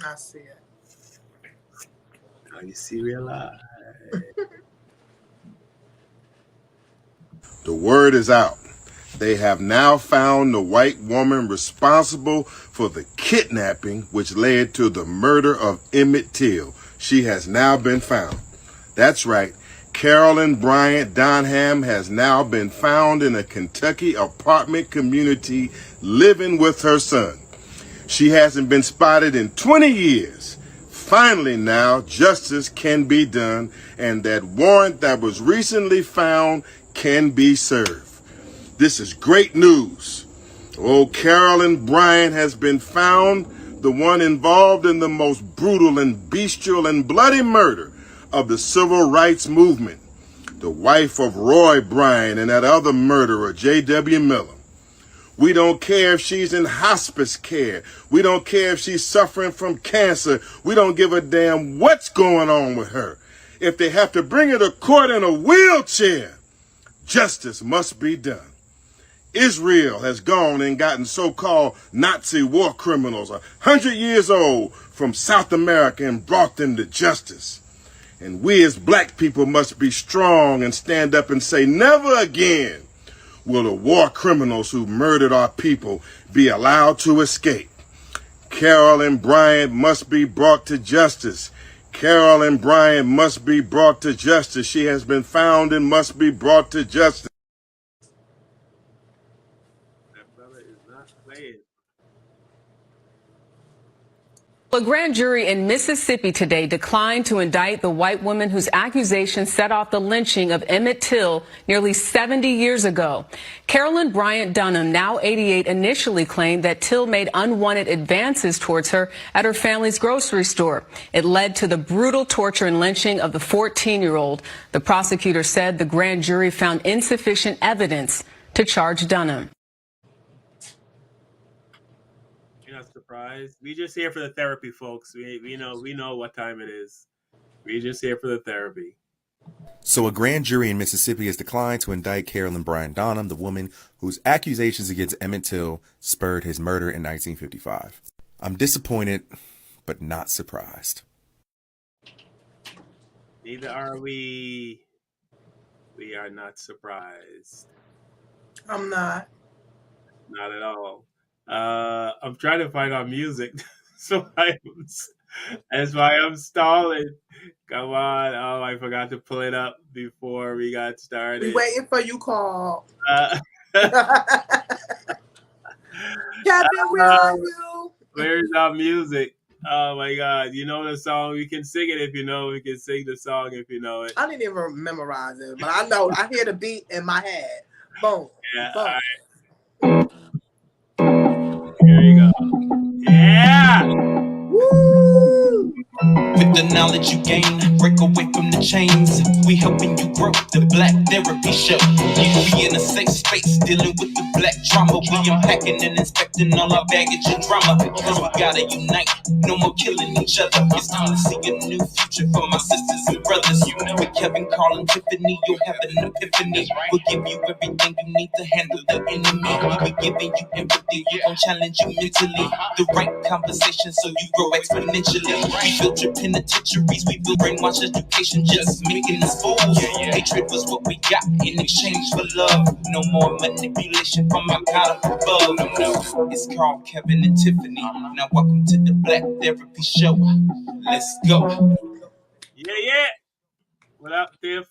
I see it. Now you see real life. The word is out. They have now found the white woman responsible for the kidnapping which led to the murder of Emmett Till. She has now been found. That's right. Carolyn Bryant Donham has now been found in a Kentucky apartment community living with her son. She hasn't been spotted in 20 years. Finally now, justice can be done, and that warrant that was recently found can be served. This is great news. Old Carolyn Bryant has been found, the one involved in the most brutal and bestial and bloody murder of the civil rights movement, the wife of Roy Bryant and that other murderer, J.W. Miller. We don't care if she's in hospice care. We don't care if she's suffering from cancer. We don't give a damn what's going on with her. If they have to bring her to court in a wheelchair, justice must be done. Israel has gone and gotten so-called Nazi war criminals 100 years old from South America and brought them to justice. And we as black people must be strong and stand up and say, never again will the war criminals who murdered our people be allowed to escape. Carolyn Bryant must be brought to justice. Carolyn Bryant must be brought to justice. She has been found and must be brought to justice. That brother is not playing. A grand jury in Mississippi today declined to indict the white woman whose accusations set off the lynching of Emmett Till nearly 70 years ago. Carolyn Bryant Dunham, now 88, initially claimed that Till made unwanted advances towards her at her family's grocery store. It led to the brutal torture and lynching of the 14-year-old. The prosecutor said the grand jury found insufficient evidence to charge Dunham. Not surprised. We just here for the therapy, folks. We know what time it is. We just here for the therapy. So a grand jury in Mississippi has declined to indict Carolyn Bryant Donham, the woman whose accusations against Emmett Till spurred his murder in 1955. I'm disappointed, but not surprised. Neither are we. We are not surprised. I'm not. Not at all. I'm trying to find our music, so that's why I'm stalling. Come on! Oh, I forgot to pull it up before we got started. We waiting for you, Carl. Kevin, where are you? Where's our music? Oh my God! You know the song. We can sing it if you know. We can sing the song if you know it. I didn't even memorize it, but I know. I hear the beat in my head. Boom. Yeah. Boom. All right. Here you go. Yeah! Woo! With the knowledge you gain, break away from the chains. We helping you grow, the Black Therapy Show. You be in a safe space, dealing with the black trauma. We unpacking and inspecting all our baggage and drama. Cause we gotta unite, no more killing each other. It's time to see a new future for my sisters and brothers. With Kevin, Carl, and Tiffany, you'll have an epiphany. We'll give you everything you need to handle the enemy. We're giving you empathy, we gon' challenge you mentally. The right conversation so you grow exponentially. We built your penitentiaries, we built brainwash education, just making us fools. Hatred was what we got in exchange for love. No more manipulation from our God up above. It's Carl, Kevin, and Tiffany. Now welcome to the Black Therapy Show. Let's go. Yeah. What up, Tiff?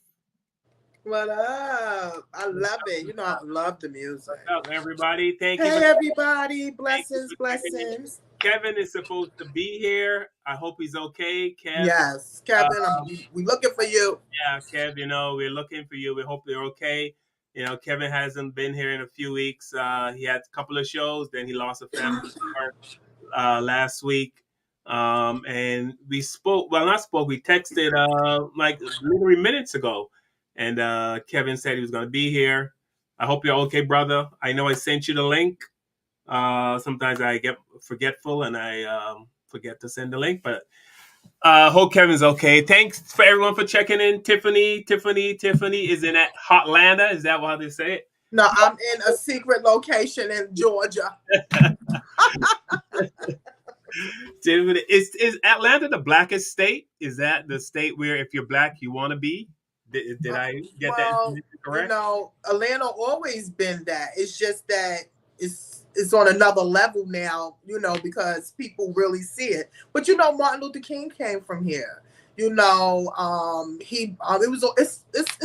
What up? I love it. You know I love the music. What's up, everybody? Thank you. Hey, everybody. Blessings, blessings. Kevin is supposed to be here. I hope he's okay, Kev. Yes, Kevin, we looking for you. Yeah, Kev, we're looking for you. We hope you're okay. Kevin hasn't been here in a few weeks. He had a couple of shows, then he lost a family member last week. And we spoke, we texted like literally minutes ago. And Kevin said he was going to be here. I hope you're okay, brother. I know I sent you the link. Sometimes I get forgetful and I forget to send the link, but hope Kevin's okay. Thanks for everyone for checking in. Tiffany is in Hotlanta. Is that how they say it? No, I'm in a secret location in Georgia. Dude, is Atlanta the blackest state? Is that the state where if you're black you want to be? Did I get that Well, information correct? Atlanta always been that. It's just that it's on another level now, because people really see it. But Martin Luther King came from here. It's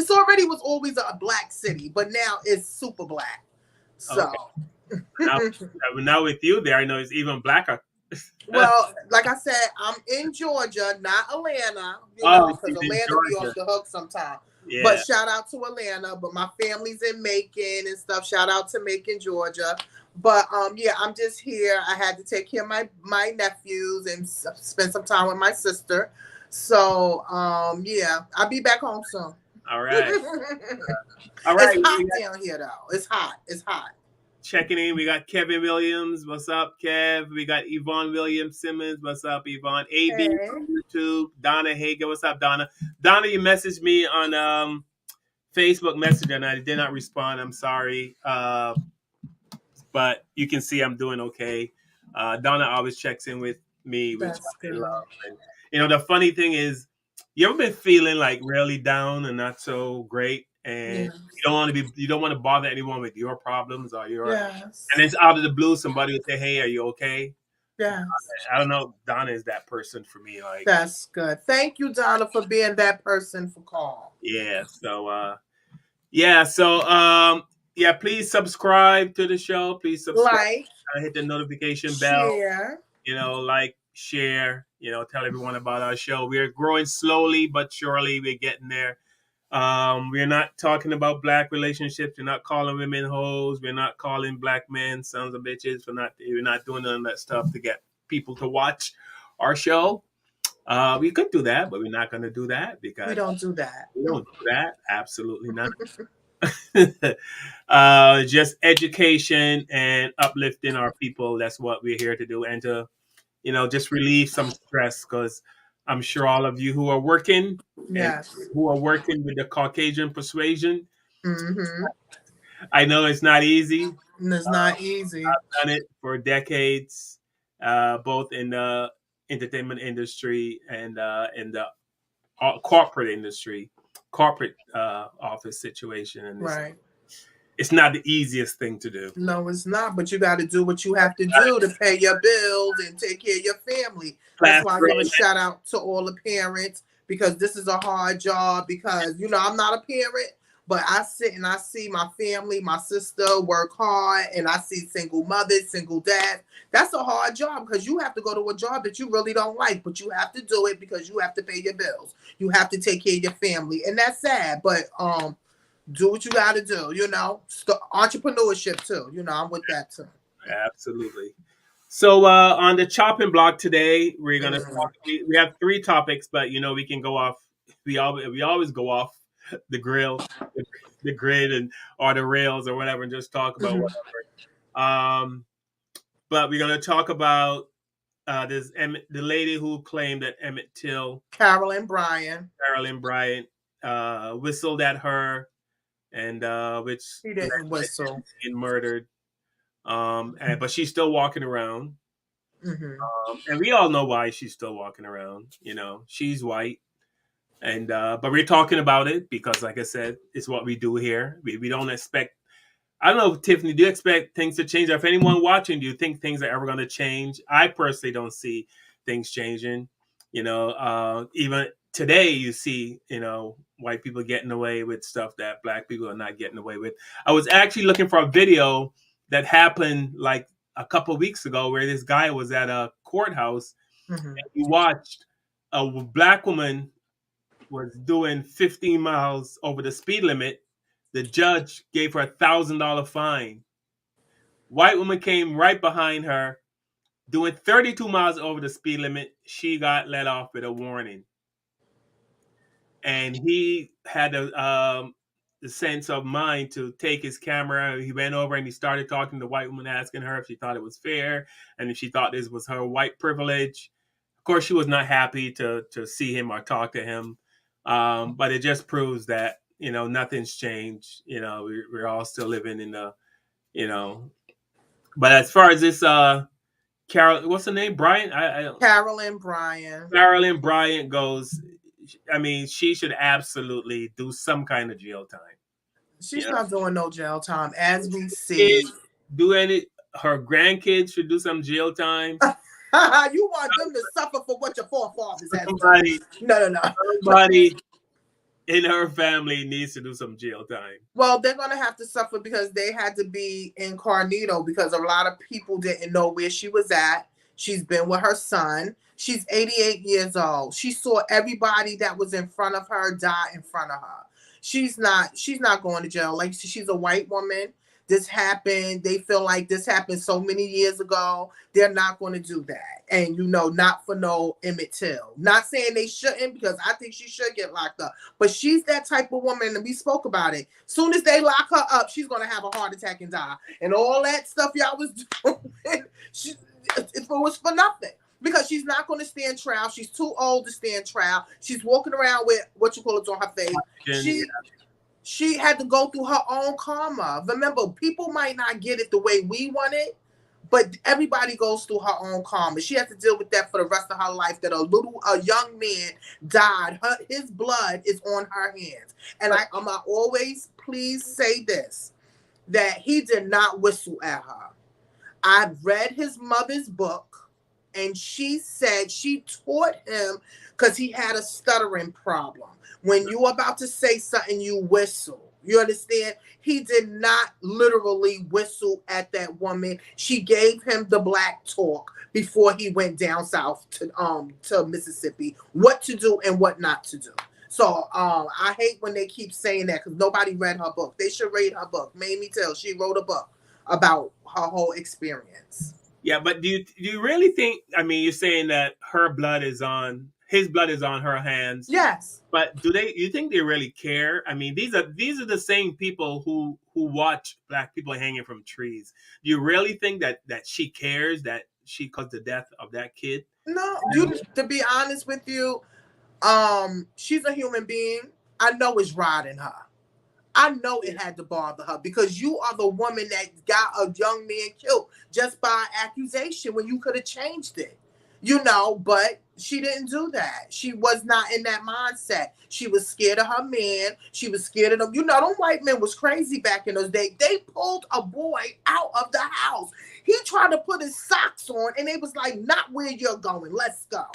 already was always a black city, but now it's super black. So Now with you there, I know it's even blacker. well, like I said, I'm in Georgia, not Atlanta, because she's in Atlanta be Georgia. off the hook sometimes. Yeah. But shout out to Atlanta. But my family's in Macon and stuff. Shout out to Macon, Georgia. But yeah, I'm just here. I had to take care of my nephews and spend some time with my sister. So yeah, I'll be back home soon. All right. All right. It's hot down here though. It's hot. It's hot. Checking in, we got Kevin Williams. What's up, Kev? We got Yvonne Williams Simmons. What's up, Yvonne? AB from YouTube. Donna Hager. What's up, Donna? Donna, you messaged me on Facebook Messenger and I did not respond. I'm sorry. But you can see I'm doing okay. Donna always checks in with me, which I love. And, the funny thing is, you ever been feeling like really down and not so great? And you don't want to bother anyone with your problems or your, and it's out of the blue, somebody will say, "Hey, are you okay?" Yes. I don't know. Donna is that person for me. Like, that's good. Thank you, Donna, for being that person for call. Yeah. So, yeah. Please subscribe to the show. Please subscribe. Hit the notification bell. Share. Share. Tell everyone about our show. We're growing slowly but surely. We're getting there. We're not talking about black relationships. We're not calling women hoes. We're not calling black men sons of bitches. We're not doing none of that stuff to get people to watch our show. We could do that, but we're not going to do that because we don't do that. We don't do that. Absolutely not. Just education and uplifting our people. That's what we're here to do, and to, just relieve some stress, because I'm sure all of you who are working, who are working with the Caucasian persuasion, I know it's not easy. It's not easy. I've done it for decades, both in the entertainment industry and in the corporate industry, corporate office situation, and it's not the easiest thing to do. No, it's not. But you got to do what you have to do to pay your bills and take care of your family. That's why I give a shout out to all the parents, because this is a hard job. Because I'm not a parent, but I sit and I see my family, my sister work hard, and I see single mothers, single dads. That's a hard job, because you have to go to a job that you really don't like, but you have to do it because you have to pay your bills. You have to take care of your family, and that's sad. But do what you got to do, entrepreneurship too. I'm with that too. Absolutely. So on the chopping block today, we're gonna talk. We have 3 topics, but we can go off. We always go off the the grid, and or the rails or whatever, and just talk about whatever. But we're gonna talk about this the lady who claimed that Emmett Till, Carolyn Bryant, whistled at her. And which he didn't whistle and murdered, but she's still walking around, and we all know why she's still walking around. She's white, and but we're talking about it because, like I said, it's what we do here. We don't expect. I don't know, Tiffany, do you expect things to change? Or if anyone watching, do you think things are ever going to change? I personally don't see things changing. Even today, you see, white people getting away with stuff that black people are not getting away with. I was actually looking for a video that happened like a couple of weeks ago where this guy was at a courthouse and he watched a black woman was doing 15 miles over the speed limit. The judge gave her $1,000 fine. White woman came right behind her, doing 32 miles over the speed limit. She got let off with a warning. And he had the sense of mind to take his camera. He went over and he started talking to the white woman, asking her if she thought it was fair and if she thought this was her white privilege. Of course, she was not happy to see him or talk to him. But it just proves that, nothing's changed. We're all still living in the, But as far as this Carol, what's her name? Bryant? Carolyn Bryant. Carolyn Bryant goes, I mean, she should absolutely do some kind of jail time. She's not doing no jail time, as we see. Her grandkids should do some jail time. You want them to suffer for what your forefathers had done. No. Somebody in her family needs to do some jail time. Well, they're going to have to suffer because they had to be incognito because a lot of people didn't know where she was at. She's been with her son. She's 88 years old. She saw everybody that was in front of her die in front of her. She's not going to jail. Like, she's a white woman. This happened. They feel like this happened so many years ago. They're not going to do that. And, not for no Emmett Till. Not saying they shouldn't, because I think she should get locked up. But she's that type of woman, and we spoke about it. Soon as they lock her up, she's going to have a heart attack and die. And all that stuff y'all was doing, it was for nothing. Because she's not going to stand trial. She's too old to stand trial. She's walking around with on her face. She had to go through her own karma. Remember, people might not get it the way we want it, but everybody goes through her own karma. She has to deal with that for the rest of her life, that a young man died. His blood is on her hands. And I'm going to always please say this, that he did not whistle at her. I've read his mother's book, and she said she taught him because he had a stuttering problem. When you're about to say something, you whistle. You understand? He did not literally whistle at that woman. She gave him the black talk before he went down south to Mississippi, what to do and what not to do. So I hate when they keep saying that, because nobody read her book. They should read her book. Mamie Till, she wrote a book about her whole experience. Yeah, but do you really think, I mean, you're saying that his blood is on her hands. Yes. But you think they really care? I mean, these are the same people who watch black people hanging from trees. Do you really think that she cares that she caused the death of that kid? No, to be honest with you, she's a human being. I know it's riding her. I know it had to bother her, because you are the woman that got a young man killed just by accusation when you could have changed it. But she didn't do that. She was not in that mindset. She was scared of her man. She was scared of them. Them white men was crazy back in those days. They pulled a boy out of the house. He tried to put his socks on, and they was like, not where you're going. Let's go.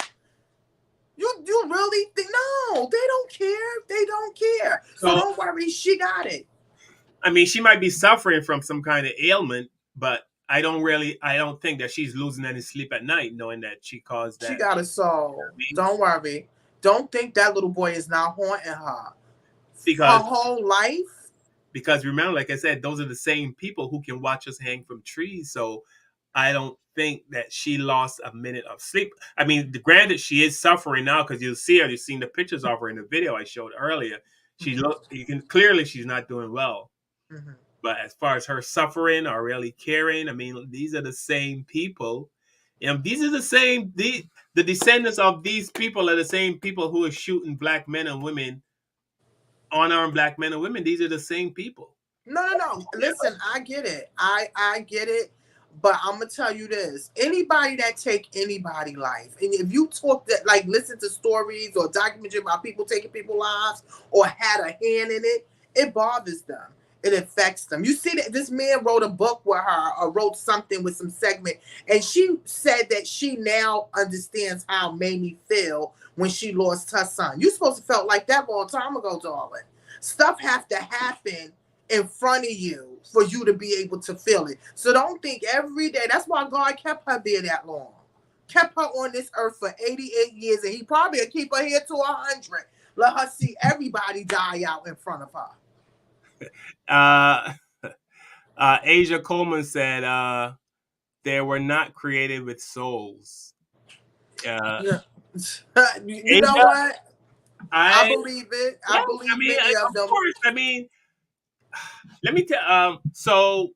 You really think? No, they don't care. They don't care. So don't worry. She got it. I mean, she might be suffering from some kind of ailment, but I don't think that she's losing any sleep at night knowing that she caused that. She got a soul. Don't worry. Don't think that little boy is not haunting her. Because her whole life. Because remember, like I said, those are the same people who can watch us hang from trees. So I don't think that she lost a minute of sleep. I mean, granted, she is suffering now, because you'll see her. You've seen the pictures of her in the video I showed earlier. Clearly she's not doing well. Mm-hmm. But as far as her suffering or really caring, I mean, these are the same people. These are the descendants of these people are the same people who are shooting black men and women, unarmed black men and women. These are the same people. No. Listen, I get it. I get it. But I'm going to tell you this. Anybody that take anybody's life, and if you talk that, like, listen to stories or documentary about people taking people's lives or had a hand in it, it bothers them. It affects them. You see that this man wrote a book with her, or wrote something with some segment, and she said that she now understands how Mamie feel when she lost her son. You supposed to felt like that a long time ago, darling. Stuff have to happen in front of you for you to be able to feel it. So don't think every day. That's why God kept her there that long. Kept her on this earth for 88 years, and he probably will keep her here to 100. Let her see everybody die out in front of her. Asia Coleman said they were not created with souls. You know what? I believe it. I believe many of them. Course, I mean, let me tell. So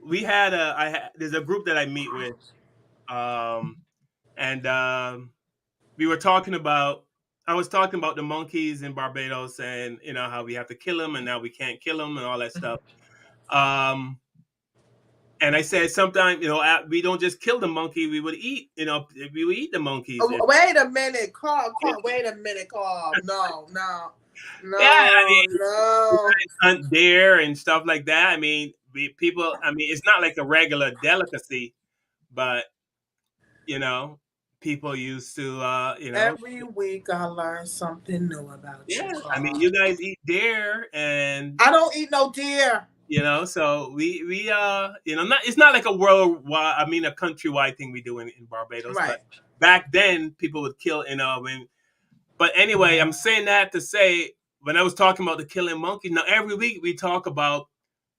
we had there's a group that I meet with, and we were talking about. I was talking about the monkeys in Barbados, and how we have to kill them, and now we can't kill them, and all that stuff. And I said, sometimes, we don't just kill the monkey. We would eat, we would eat the monkeys. Wait a minute, Carl. Wait a minute, Carl. No. Yeah, I mean, No. hunt deer and stuff like that. I mean, it's not like a regular delicacy, but people used to, Every week I learn something new about you, yeah. Carl. I mean, you guys eat deer, and I don't eat no deer. So we it's not like a worldwide, a countrywide thing we do in Barbados, Right. but back then people would kill, but anyway, I'm saying that to say, when I was talking about the killing monkeys, now every week we talk about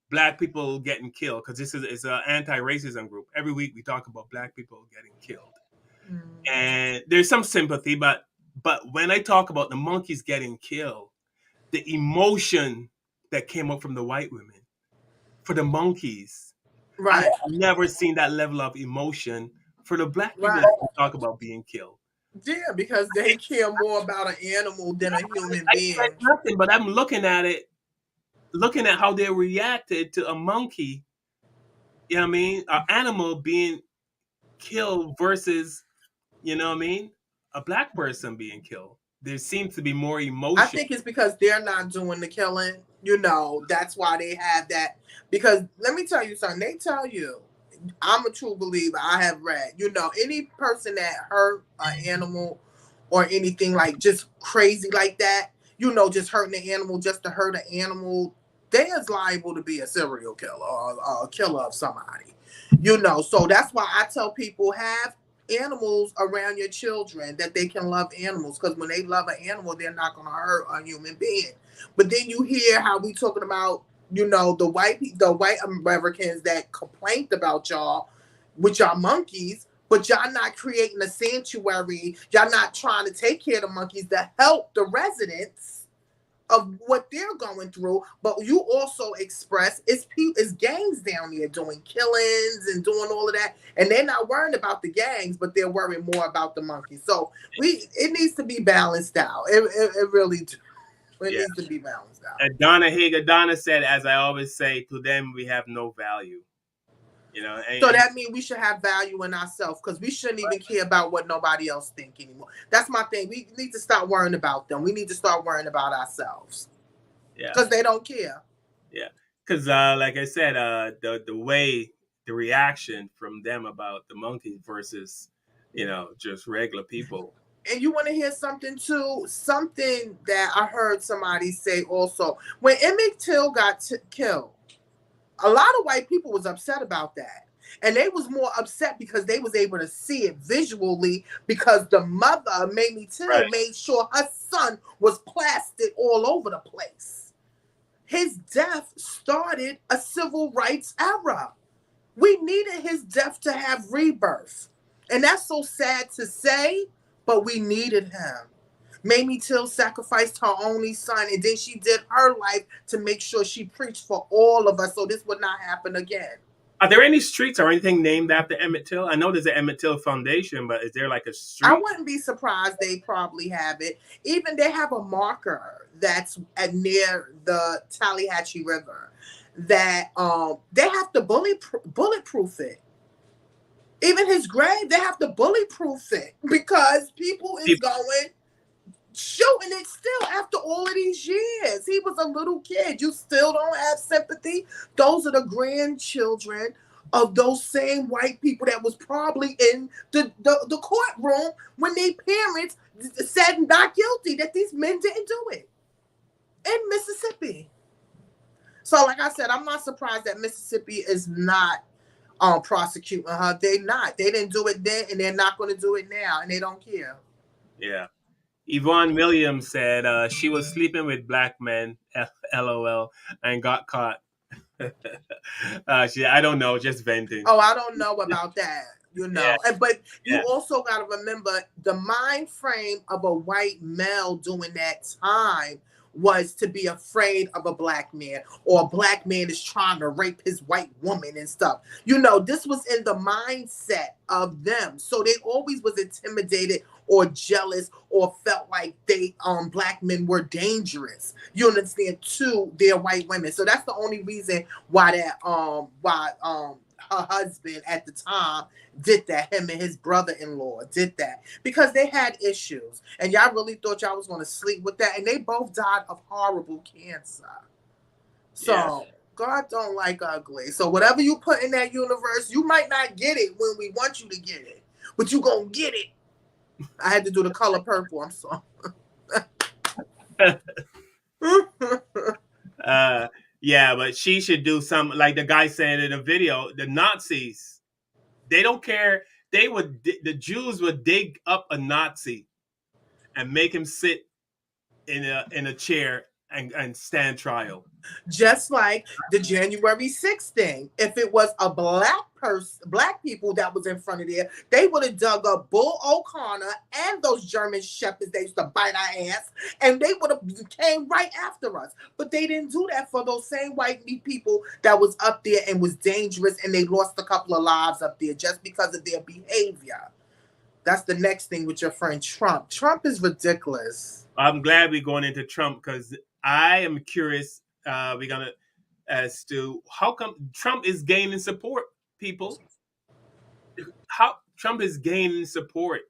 Black people getting killed, because this is an anti-racism group. Every week we talk about Black people getting killed. And there's some sympathy, but when I talk about the monkeys getting killed, the emotion that came up from the white women for the monkeys, right, I've never seen that level of emotion for the Black people Right. that talk about being killed. Yeah, because they care more about an animal than a human being. I said nothing, but I'm looking at how they reacted to a monkey, an animal being killed versus, a Black person being killed. There seems to be more emotion. I think it's because they're not doing the killing. That's why they have that. Because let me tell you something. They tell you, I'm a true believer. I have read, any person that hurt an animal or anything like just crazy like that, just hurting an animal just to hurt an animal, they is liable to be a serial killer or a killer of somebody. So that's why I tell people, have animals around your children that they can love animals, because when they love an animal, they're not going to hurt a human being. But then you hear how we talking about, the white Americans that complained about y'all with y'all monkeys, but y'all not creating a sanctuary. Y'all not trying to take care of the monkeys to help the residents of what they're going through. But you also express it's gangs down there doing killings and doing all of that, and they're not worried about the gangs, but they're worried more about the monkeys. So it needs to be balanced out. It really do. It needs to be balanced out. And Donna said, as I always say, to them we have no value. So that means we should have value in ourselves, because we shouldn't even care about what nobody else think anymore. That's my thing. We need to stop worrying about them. We need to start worrying about ourselves. Yeah. Because they don't care. Yeah. Because like I said, the reaction from them about the monkeys versus, just regular people. And you want to hear something too? Something that I heard somebody say also. When Emmett Till got killed, a lot of white people was upset about that. And they was more upset because they was able to see it visually, because the mother, Mamie Till, made sure her son was plastered all over the place. His death started a civil rights era. We needed his death to have rebirth. And that's so sad to say, but we needed him. Mamie Till sacrificed her only son, and then she did her life to make sure she preached for all of us, so this would not happen again. Are there any streets or anything named after Emmett Till? I know there's an Emmett Till Foundation, but is there like a street? I wouldn't be surprised. They probably have it. Even they have a marker that's near the Tallahatchie River that they have to bulletproof it. Even his grave, they have to bulletproof it, because people is going shooting it still after all of these years. He was a little kid. You still don't have sympathy. Those are the grandchildren of those same white people that was probably in the courtroom when their parents said not guilty, that these men didn't do it in Mississippi. So like I said, I'm not surprised that Mississippi is not prosecuting her. They didn't do it then, and they're not going to do it now, and they don't care. Yeah. Yvonne Williams said she was sleeping with Black men, LOL, and got caught. I don't know, just venting. Oh, I don't know about that, But you also got to remember the mind frame of a white male during that time was to be afraid of a Black man, or a Black man is trying to rape his white woman and stuff. This was in the mindset of them. So they always was intimidated or jealous or felt like Black men were dangerous. You understand, to their white women. So that's the only reason why that her husband at the time did that. Him and his brother-in-law did that because they had issues, and y'all really thought y'all was going to sleep with that, and they both died of horrible cancer. So God don't like ugly. So whatever you put in that universe, you might not get it when we want you to get it, but you gonna get it. I had to do the color purple. I'm sorry. Yeah, but she should do some, like the guy said in the video, the Nazis, they don't care. The Jews would dig up a Nazi and make him sit in a chair and stand trial. Just like the January 6th thing. If it was a black people that was in front of there, they would have dug up Bull O'Connor and those German shepherds that used to bite our ass, and they would have came right after us. But they didn't do that for those same white people that was up there and was dangerous, and they lost a couple of lives up there just because of their behavior. That's the next thing with your friend Trump. Trump is ridiculous. I'm glad we're going into Trump because I am curious. We're gonna as to how come Trump is gaining support, people. How Trump is gaining support.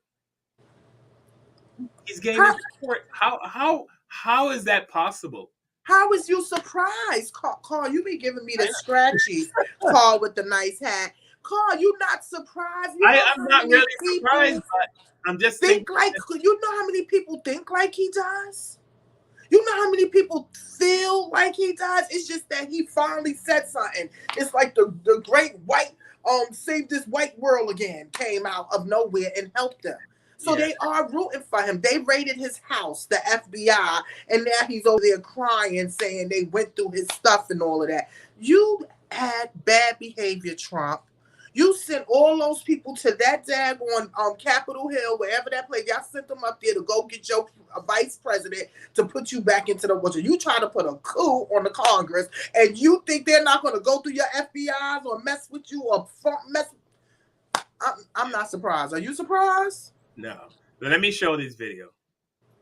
He's gaining support. How is that possible? How is you surprised, Carl? You be giving me the scratchies, Carl, with the nice hat. Carl, you not surprised? I'm not really surprised, but I'm just think like you know how many people think like he does. You know how many people feel like he does? It's just that he finally said something. It's like the great white Save This White World Again came out of nowhere and helped them. So they are rooting for him. They raided his house, the FBI, and now he's over there crying, saying they went through his stuff and all of that. You had bad behavior, Trump. You sent all those people to that daggone Capitol Hill, wherever that place. Y'all sent them up there to go get your vice president to put you back into the water. You try to put a coup on the Congress, and you think they're not going to go through your FBIs or mess with you or mess. I'm not surprised. Are you surprised? No. But let me show this video.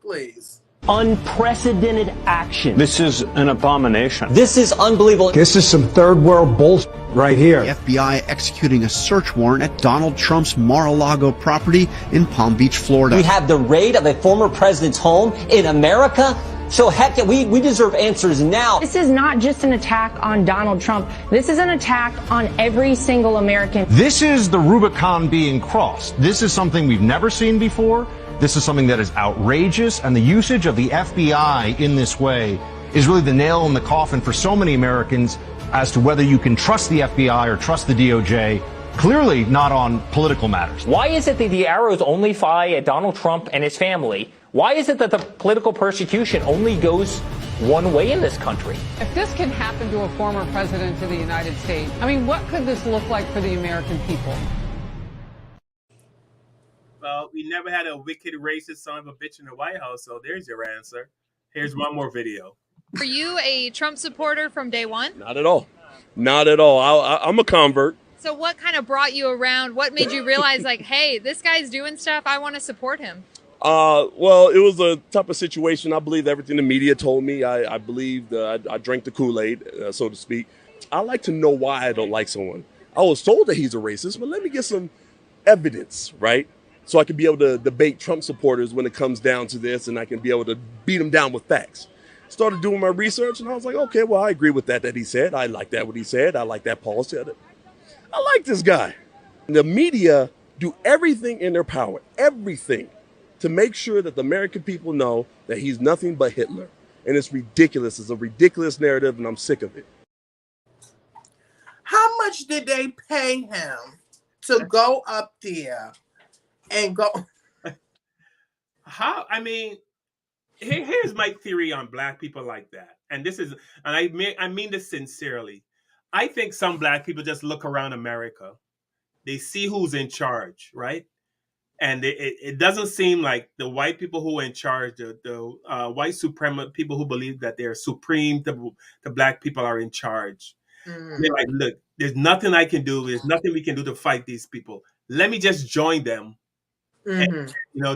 Please. Unprecedented action. This is an abomination. This is unbelievable. This is some third world bullshit right here. The FBI executing a search warrant at Donald Trump's Mar-a-Lago property in Palm Beach, Florida. We have the raid of a former president's home in America. So heck, we deserve answers now. This is not just an attack on Donald Trump. This is an attack on every single American. This is the Rubicon being crossed. This is something we've never seen before. This is something that is outrageous, and the usage of the FBI in this way is really the nail in the coffin for so many Americans as to whether you can trust the FBI or trust the DOJ. Clearly not on political matters. Why is it that the arrows only fly at Donald Trump and his family? Why is it that the political persecution only goes one way in this country? If this can happen to a former president of the United States, I mean, what could this look like for the American people? Well, we never had a wicked racist son of a bitch in the White House, so there's your answer. Here's one more video. Are you a Trump supporter from day one? Not at all. Not at all. I'm a convert. So what kind of brought you around? What made you realize, like, hey, this guy's doing stuff, I want to support him? Well, it was a type of situation. I believed everything the media told me. I believed, I drank the Kool-Aid, so to speak. I like to know why I don't like someone. I was told that he's a racist, but let me get some evidence, right? So I can be able to debate Trump supporters when it comes down to this, and I can be able to beat them down with facts. Started doing my research, and I was like, okay, well, I agree with that he said. I like that what he said. I like that Paul said it. I like this guy. The media do everything in their power, everything, to make sure that the American people know that he's nothing but Hitler. And it's ridiculous. It's a ridiculous narrative, and I'm sick of it. How much did they pay him to go up there and go? I mean, here's my theory on black people like that. And this is, and I mean this sincerely. I think some black people just look around America. They see who's in charge, right? And it doesn't seem like the white people who are in charge, the white supremacist people who believe that they're supreme, the black people are in charge. Mm. They're like, look, there's nothing I can do. There's nothing we can do to fight these people. Let me just join them and,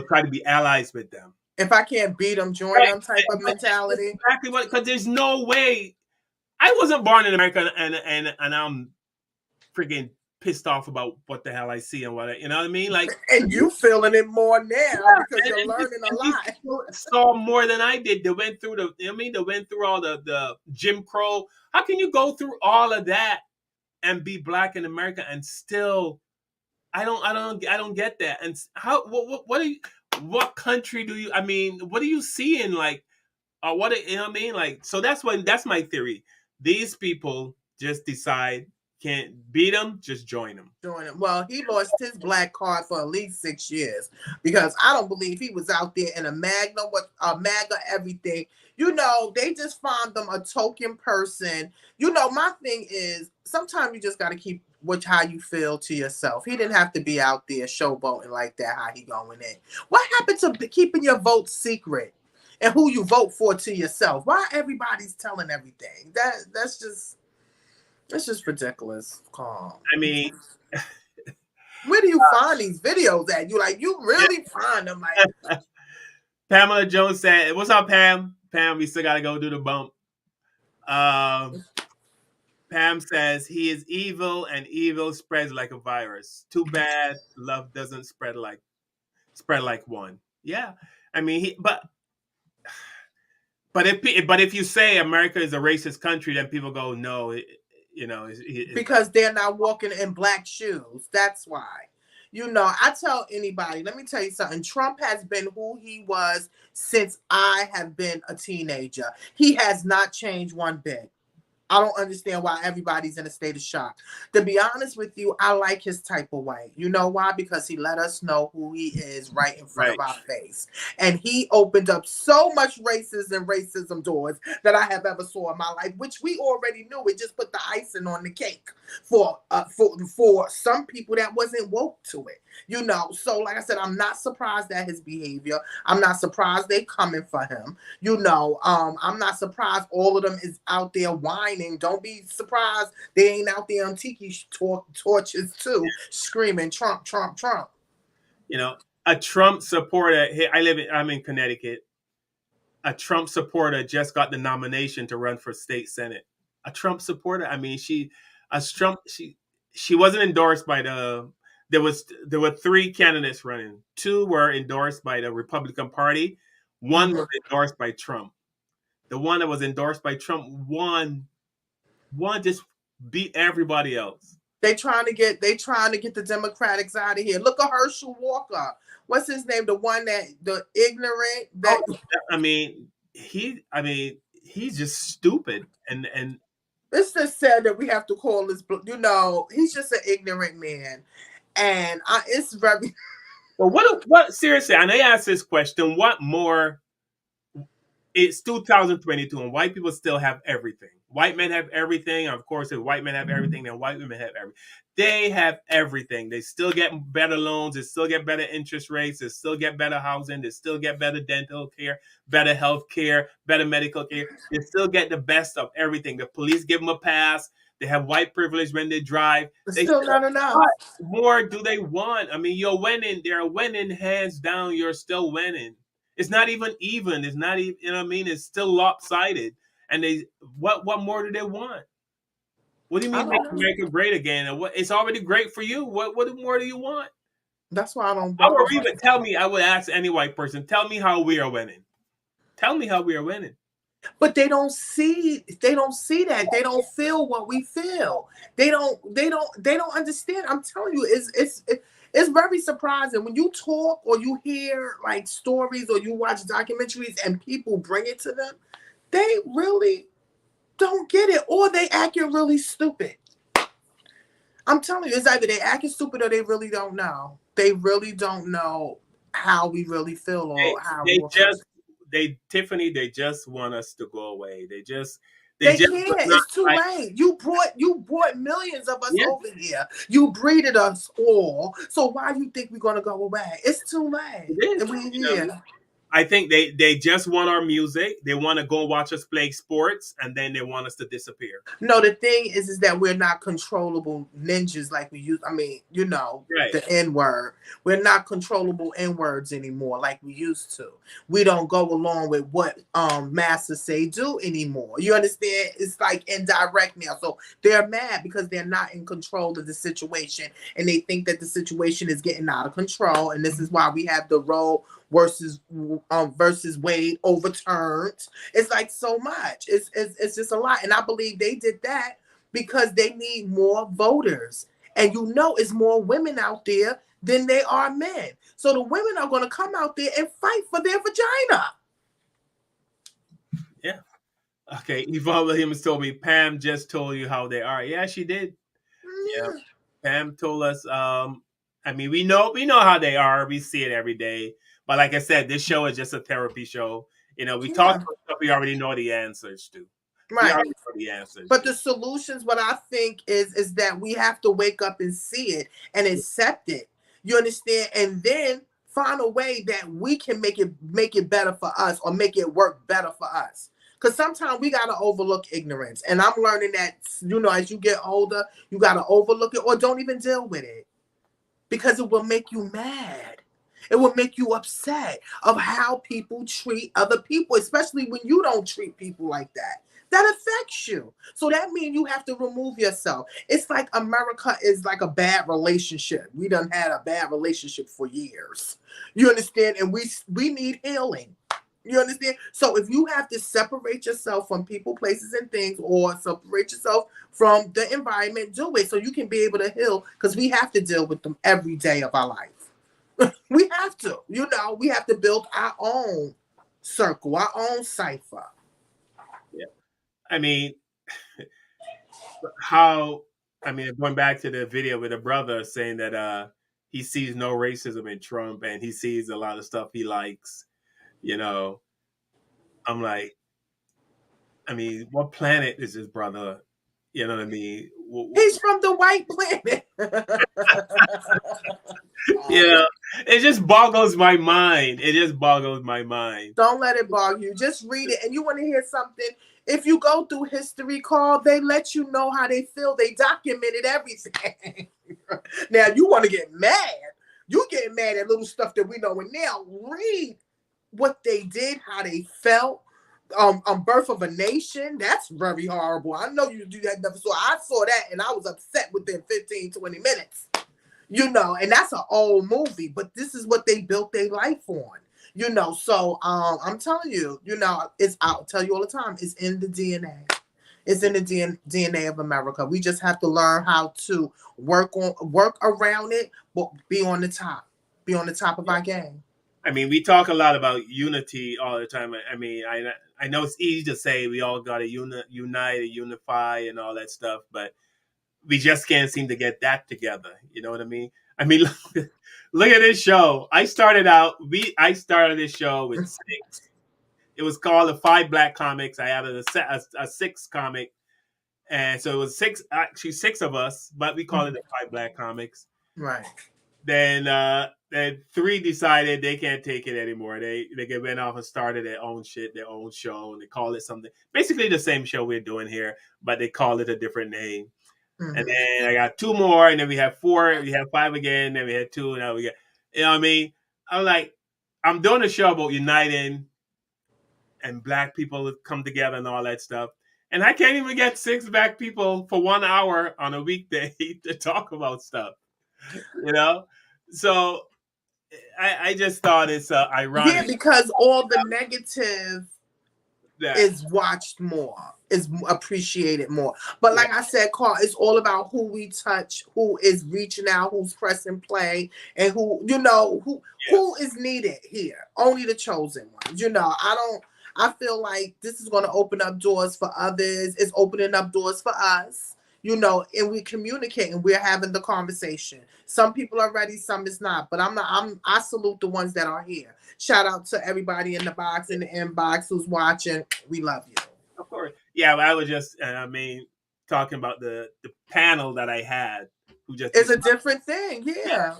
try to be allies with them. If I can't beat them, join them type of mentality. Exactly what, because there's no way. I wasn't born in America and I'm freaking pissed off about what the hell I see and what you know what I mean. Like, and you feeling it more now because you're learning a lot. Saw more than I did. They went through they went through all the Jim Crow. How can you go through all of that and be black in America and still? I don't get that. And how? What country do you? I mean, what do you see in like? What you know what I mean? Like, so that's my theory. These people just decide can't beat them, just join them. Well, he lost his black card for at least 6 years because I don't believe he was out there in a MAGA everything. You know, they just find them a token person. You know, my thing is sometimes you just got to keep how you feel to yourself. He didn't have to be out there showboating like that. How he going in? What happened to keeping your vote secret and who you vote for to yourself? Why everybody's telling everything? That's just. It's just ridiculous. Calm. I mean, where do you find these videos at? You really find them like. Pamela Jones said, "What's up, Pam? Pam, we still gotta go do the bump." Pam says he is evil, and evil spreads like a virus. Too bad love doesn't spread like one. Yeah, I mean, but if you say America is a racist country, then people go, no. Because they're not walking in black shoes. That's why. You know, I tell anybody, let me tell you something. Trump has been who he was since I have been a teenager. He has not changed one bit. I don't understand why everybody's in a state of shock. To be honest with you, I like his type of way. You know why? Because he let us know who he is right in front of our face. And he opened up so much racism doors that I have ever saw in my life, which we already knew. It just put the icing on the cake for some people that wasn't woke to it. You know, so like I said, I'm not surprised at his behavior. I'm not surprised they coming for him. You know, I'm not surprised all of them is out there whining. Don't be surprised they ain't out there on tiki torches too, screaming Trump, Trump, Trump. You know, a Trump supporter. I'm in Connecticut. A Trump supporter just got the nomination to run for state senate. A Trump supporter. I mean, she wasn't endorsed by the. There were 3 candidates running. 2 were endorsed by the Republican Party. 1 was endorsed by Trump. The one that was endorsed by Trump won just beat everybody else. They trying to get the Democrats out of here. Look at Herschel Walker. What's his name? The one the ignorant that he's just stupid and it's just sad that we have to call this, you know, he's just an ignorant man. And it's very well. What seriously? And I asked this question: what more? It's 2022, and white people still have everything. White men have everything. Of course, if white men have everything, then white women have everything. They have everything. They still get better loans. They still get better interest rates. They still get better housing. They still get better dental care, better health care, better medical care. They still get the best of everything. The police give them a pass. They have white privilege when they drive. They still not enough. What more do they want? I mean, you're winning. They're winning hands down. You're still winning. It's not even. It's not even. You know what I mean? It's still lopsided. And what more do they want? What do you mean make America great again? And it's already great for you. What more do you want? That's why I don't. Tell me. I would ask any white person. Tell me how we are winning. Tell me how we are winning. But they don't see that. They don't feel what we feel. They don't understand. I'm telling you, it's very surprising when you talk or you hear like stories or you watch documentaries and people bring it to them. They really don't get it, or they acting really stupid. I'm telling you, it's either they acting stupid or they really don't know. They really don't know how we really feel or how Tiffany, they just want us to go away. They can't. It's too late. You brought millions of us over here. You breeded us all. So why do you think we're gonna go away? It's too late. It is. And we're here. I think they just want our music. They want to go watch us play sports, and then they want us to disappear. No, the thing is that we're not controllable ninjas like we used. I mean, Right. the N-word. We're not controllable N-words anymore like we used to. We don't go along with what masters say do anymore. You understand? It's like indirect now. So they're mad because they're not in control of the situation, and they think that the situation is getting out of control. And this is why we have the Roe versus Wade overturned. It's like so much. It's just a lot. And I believe they did that because they need more voters. And it's more women out there than they are men. So the women are going to come out there and fight for their vagina. Yeah. Okay. Yvonne Williams told me Pam just told you how they are. Yeah, she did. Yeah. Pam told us. I mean, we know how they are. We see it every day. But like I said, this show is just a therapy show. We talk about stuff we already know the answers to. Right. We already know the answers. But the solutions, what I think is that we have to wake up and see it and accept it. You understand? And then find a way that we can make it better for us or make it work better for us. Because sometimes we got to overlook ignorance. And I'm learning that, as you get older, you got to overlook it or don't even deal with it. Because it will make you mad. It will make you upset of how people treat other people, especially when you don't treat people like that. That affects you. So that means you have to remove yourself. It's like America is like a bad relationship. We done had a bad relationship for years. You understand? And we need healing. You understand? So if you have to separate yourself from people, places, and things, or separate yourself from the environment, do it so you can be able to heal, because we have to deal with them every day of our life. We have to. We have to build our own circle, our own cipher. Yeah. I mean, going back to the video with the brother saying that he sees no racism in Trump and he sees a lot of stuff he likes. I'm like, what planet is this brother? You know what I mean? He's from the white planet. Yeah, it just boggles my mind. It just boggles my mind. Don't let it bog you. Just read it. And you want to hear something? If you go through History Call, they let you know how they feel. They documented everything. Now, you want to get mad. You get mad at little stuff that we know. And now read what they did, how they felt. Birth of a Nation, that's very horrible. I know you do that stuff. So I saw that and I was upset within 15, 20 minutes. And that's an old movie, but this is what they built their life on. So I'm telling you, I'll tell you all the time, it's in the DNA. It's in the DNA of America. We just have to learn how to work around it, but be on the top. Be on the top of our game. We talk a lot about unity all the time. I know it's easy to say we all got to unite, unify, and all that stuff, but we just can't seem to get that together. You know what I mean? Look at this show. I started this show with 6. It was called the 5 Black Comics. I added a 6th comic, and so it was 6 of us, but we call it the 5 Black Comics. Right. Then 3 decided they can't take it anymore. They went off and started their own shit, their own show, and they call it something basically the same show we're doing here, but they call it a different name. Mm-hmm. And then I got 2 more, and then we have 4, we have 5 again, then we had 2, and now we get, I'm like, I'm doing a show about uniting and Black people come together and all that stuff. And I can't even get 6 Black people for 1 hour on a weekday to talk about stuff. So I just thought it's ironic. Yeah, because all the negative is watched more, is appreciated more. But like I said, Carl, it's all about who we touch, who is reaching out, who's pressing play, and who is needed here. Only the chosen ones. I feel like this is going to open up doors for others. It's opening up doors for us. And we communicate and we're having the conversation. Some people are ready, some is not. But I salute the ones that are here. Shout out to everybody in the box, in the inbox who's watching. We love you. Of course. Yeah, I was just talking about the panel that I had. It's a different thing, yeah.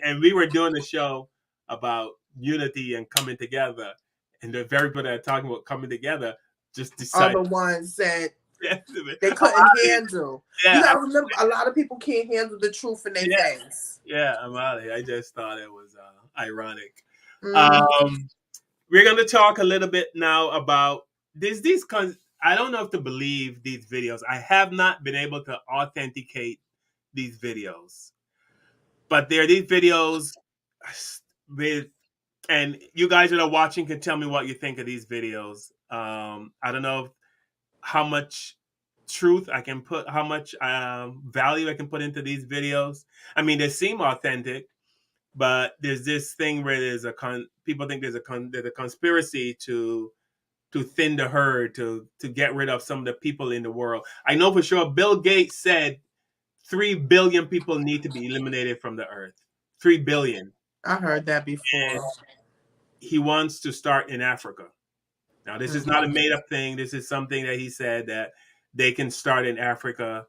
And we were doing a show about unity and coming together. And the very people that are talking about coming together just decided. Are the ones that they couldn't handle. Yeah, you gotta remember, a lot of people can't handle the truth in their face. Yeah, I'm out of here. I just thought it was ironic. Mm-hmm. We're going to talk a little bit now about these. I don't know if to believe these videos. I have not been able to authenticate these videos, but there are these videos with, and you guys that are watching can tell me what you think of these videos. I don't know how much truth I can put, how much value I can put into these videos. I mean, they seem authentic, but there's this thing where there's people think there's a conspiracy to thin the herd, to get rid of some of the people in the world. I know for sure Bill Gates said 3 billion people need to be eliminated from the earth. 3 billion. I heard that before. And he wants to start in Africa. Now, this is not a made-up thing. This is something that he said that they can start in Africa.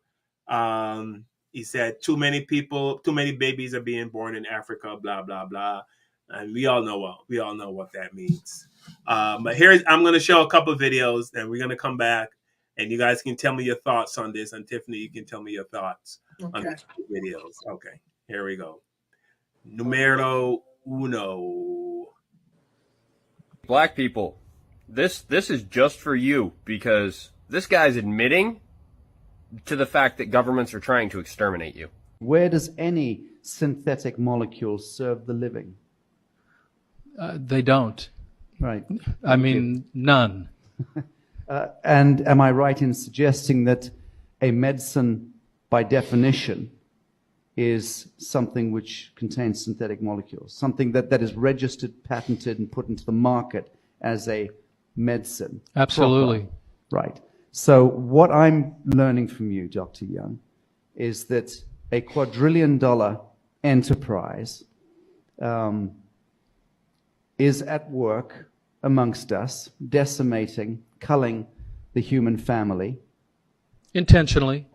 He said too many babies are being born in Africa, blah, blah, blah. And we all know what that means. But I'm going to show a couple of videos, and we're going to come back, and you guys can tell me your thoughts on this. And Tiffany, you can tell me your thoughts on these videos. Okay, here we go. Numero uno. Black people, this is just for you, because this guy's admitting to the fact that governments are trying to exterminate you. Where does any synthetic molecule serve the living? They don't. Right. I mean, none. And am I right in suggesting that a medicine, by definition, is something which contains synthetic molecules, something that is registered, patented, and put into the market as a medicine? Absolutely. Proper. Right. So what I'm learning from you, Dr. Young, is that a quadrillion-dollar enterprise is at work amongst us, decimating, culling the human family. Intentionally,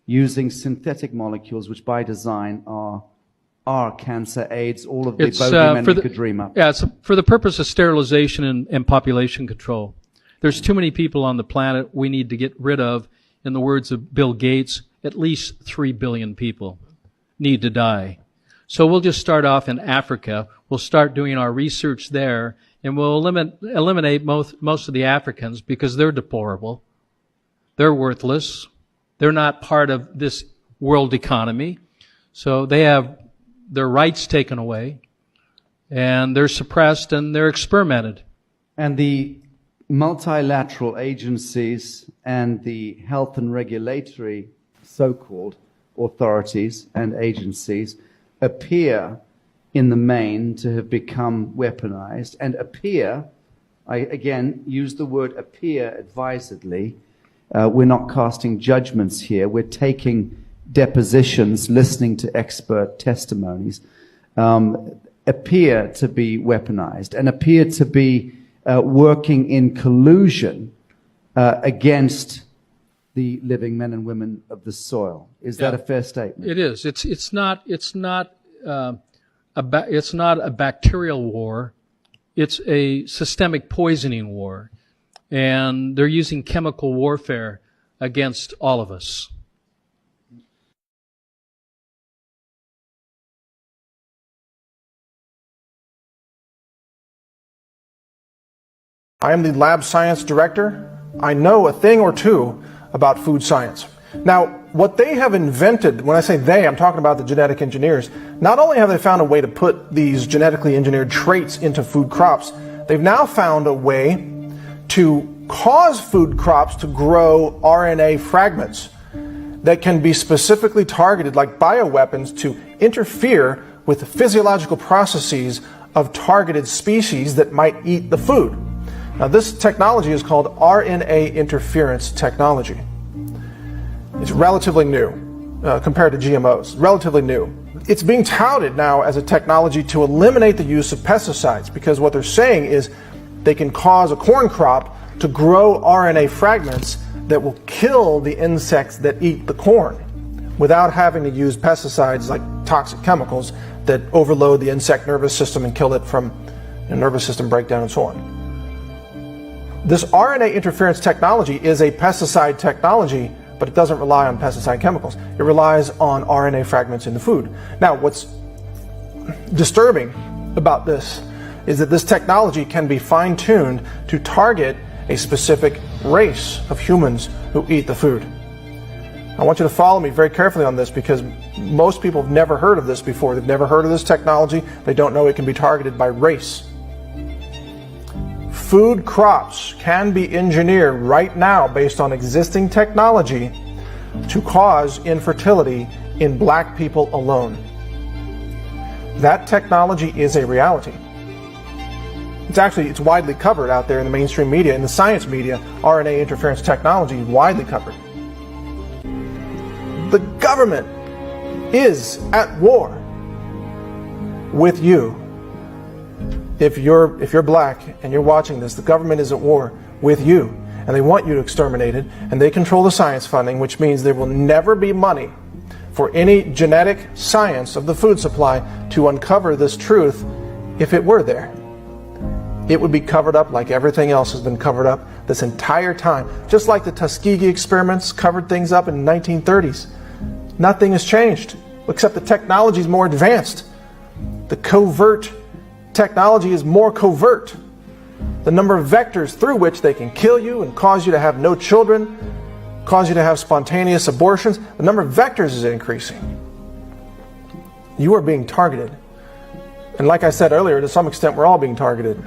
using synthetic molecules, which by design are cancer, AIDS, all of the bogeymen you could dream up. Yeah, it's for the purpose of sterilization and population control. There's too many people on the planet we need to get rid of. In the words of Bill Gates, at least 3 billion people need to die. So we'll just start off in Africa. We'll start doing our research there, and we'll eliminate most of the Africans because they're deplorable. They're worthless. They're not part of this world economy. So they have their rights taken away, and they're suppressed, and they're experimented. And the multilateral agencies and the health and regulatory so-called authorities and agencies appear in the main to have become weaponized, and appear, I again use the word appear advisedly. We're not casting judgments here. We're taking depositions, listening to expert testimonies, appear to be weaponized and appear to be working in collusion against the living men and women of the soil. Is that a fair statement? It is. It's not a bacterial war. It's a systemic poisoning war. And they're using chemical warfare against all of us. I am the lab science director. I know a thing or two about food science. Now, what they have invented, when I say they, I'm talking about the genetic engineers, not only have they found a way to put these genetically engineered traits into food crops, they've now found a way to cause food crops to grow RNA fragments that can be specifically targeted, like bioweapons, to interfere with the physiological processes of targeted species that might eat the food. Now, this technology is called RNA interference technology. It's relatively new compared to GMOs, relatively new. It's being touted now as a technology to eliminate the use of pesticides, because what they're saying is they can cause a corn crop to grow RNA fragments that will kill the insects that eat the corn without having to use pesticides like toxic chemicals that overload the insect nervous system and kill it from nervous system breakdown and so on. This RNA interference technology is a pesticide technology, but it doesn't rely on pesticide chemicals. It relies on RNA fragments in the food. Now, what's disturbing about this is that this technology can be fine-tuned to target a specific race of humans who eat the food. I want you to follow me very carefully on this because most people have never heard of this before. They've never heard of this technology. They don't know it can be targeted by race. Food crops can be engineered right now based on existing technology to cause infertility in black people alone. That technology is a reality. It's widely covered out there in the mainstream media. In the science media, RNA interference technology is widely covered. The government is at war with you. If you're black and you're watching this, the government is at war with you, and they want you to exterminate it, and they control the science funding, which means there will never be money for any genetic science of the food supply to uncover this truth. If it were there, it would be covered up like everything else has been covered up this entire time. Just like the Tuskegee experiments covered things up in the 1930s. Nothing has changed, except the technology is more advanced. The covert technology is more covert. The number of vectors through which they can kill you and cause you to have no children, cause you to have spontaneous abortions, the number of vectors is increasing. You are being targeted. And like I said earlier, to some extent we're all being targeted.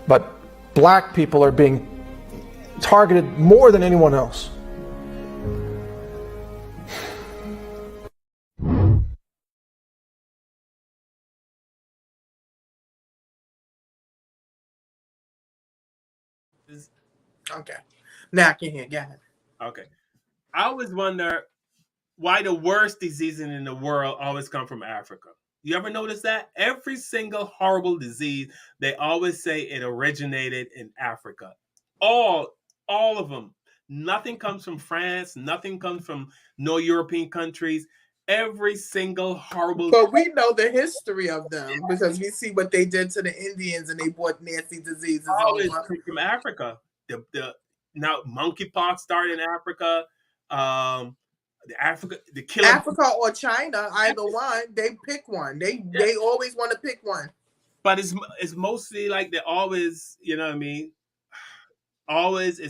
But black people are being targeted more than anyone else. Okay. Now I can hear. Go ahead. Okay. I always wonder why the worst diseases in the world always come from Africa. You ever notice that? Every single horrible disease, they always say it originated in Africa. All of them. Nothing comes from France. Nothing comes from no European countries. Every single horrible. But we know the history of them because we see what they did to the Indians and they brought nasty diseases always over. come from Africa. Now monkeypox started in Africa. The killer. Africa or China, either one, they pick one. They always want to pick one. But it's mostly like they always, you know what I mean? Always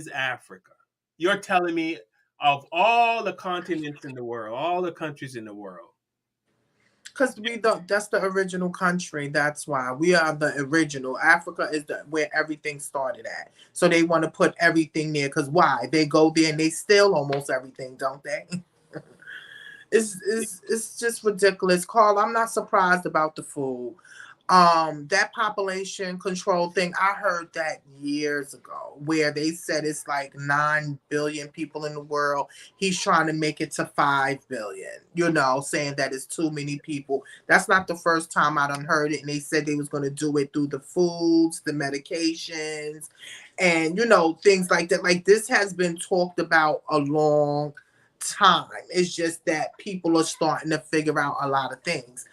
Africa. You're telling me of all the continents in the world, all the countries in the world. Because that's the original country. That's why we are the original. Africa is where everything started at. So they want to put everything there. Because why? They go there and they steal almost everything, don't they? It's just ridiculous. Carl, I'm not surprised about the food. That population control thing, I heard that years ago where they said it's like 9 billion people in the world. He's trying to make it to 5 billion, saying that it's too many people. That's not the first time I done heard it. And they said they was going to do it through the foods, the medications, and, things like that. Like this has been talked about a long time. It's just that people are starting to figure out a lot of things.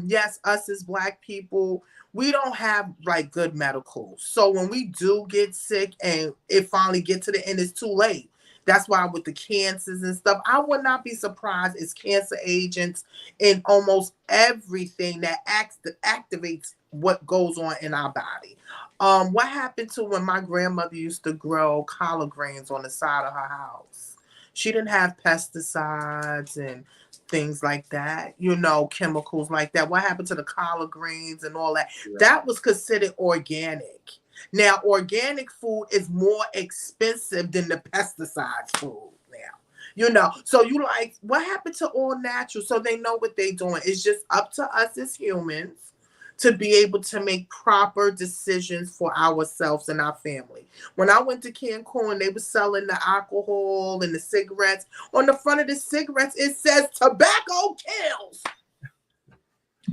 Yes, us as black people, we don't have like good medical. So when we do get sick and it finally gets to the end, it's too late. That's why with the cancers and stuff, I would not be surprised it's cancer agents in almost everything that activates what goes on in our body. What happened to when my grandmother used to grow collard greens on the side of her house? She didn't have pesticides and things like that, chemicals like that. What happened to the collard greens and all that? Yeah. That was considered organic. Now, organic food is more expensive than the pesticide food now. So you like, what happened to all natural? So they know what they're doing. It's just up to us as humans to be able to make proper decisions for ourselves and our family. When I went to Cancun, they were selling the alcohol and the cigarettes. On the front of the cigarettes, it says tobacco kills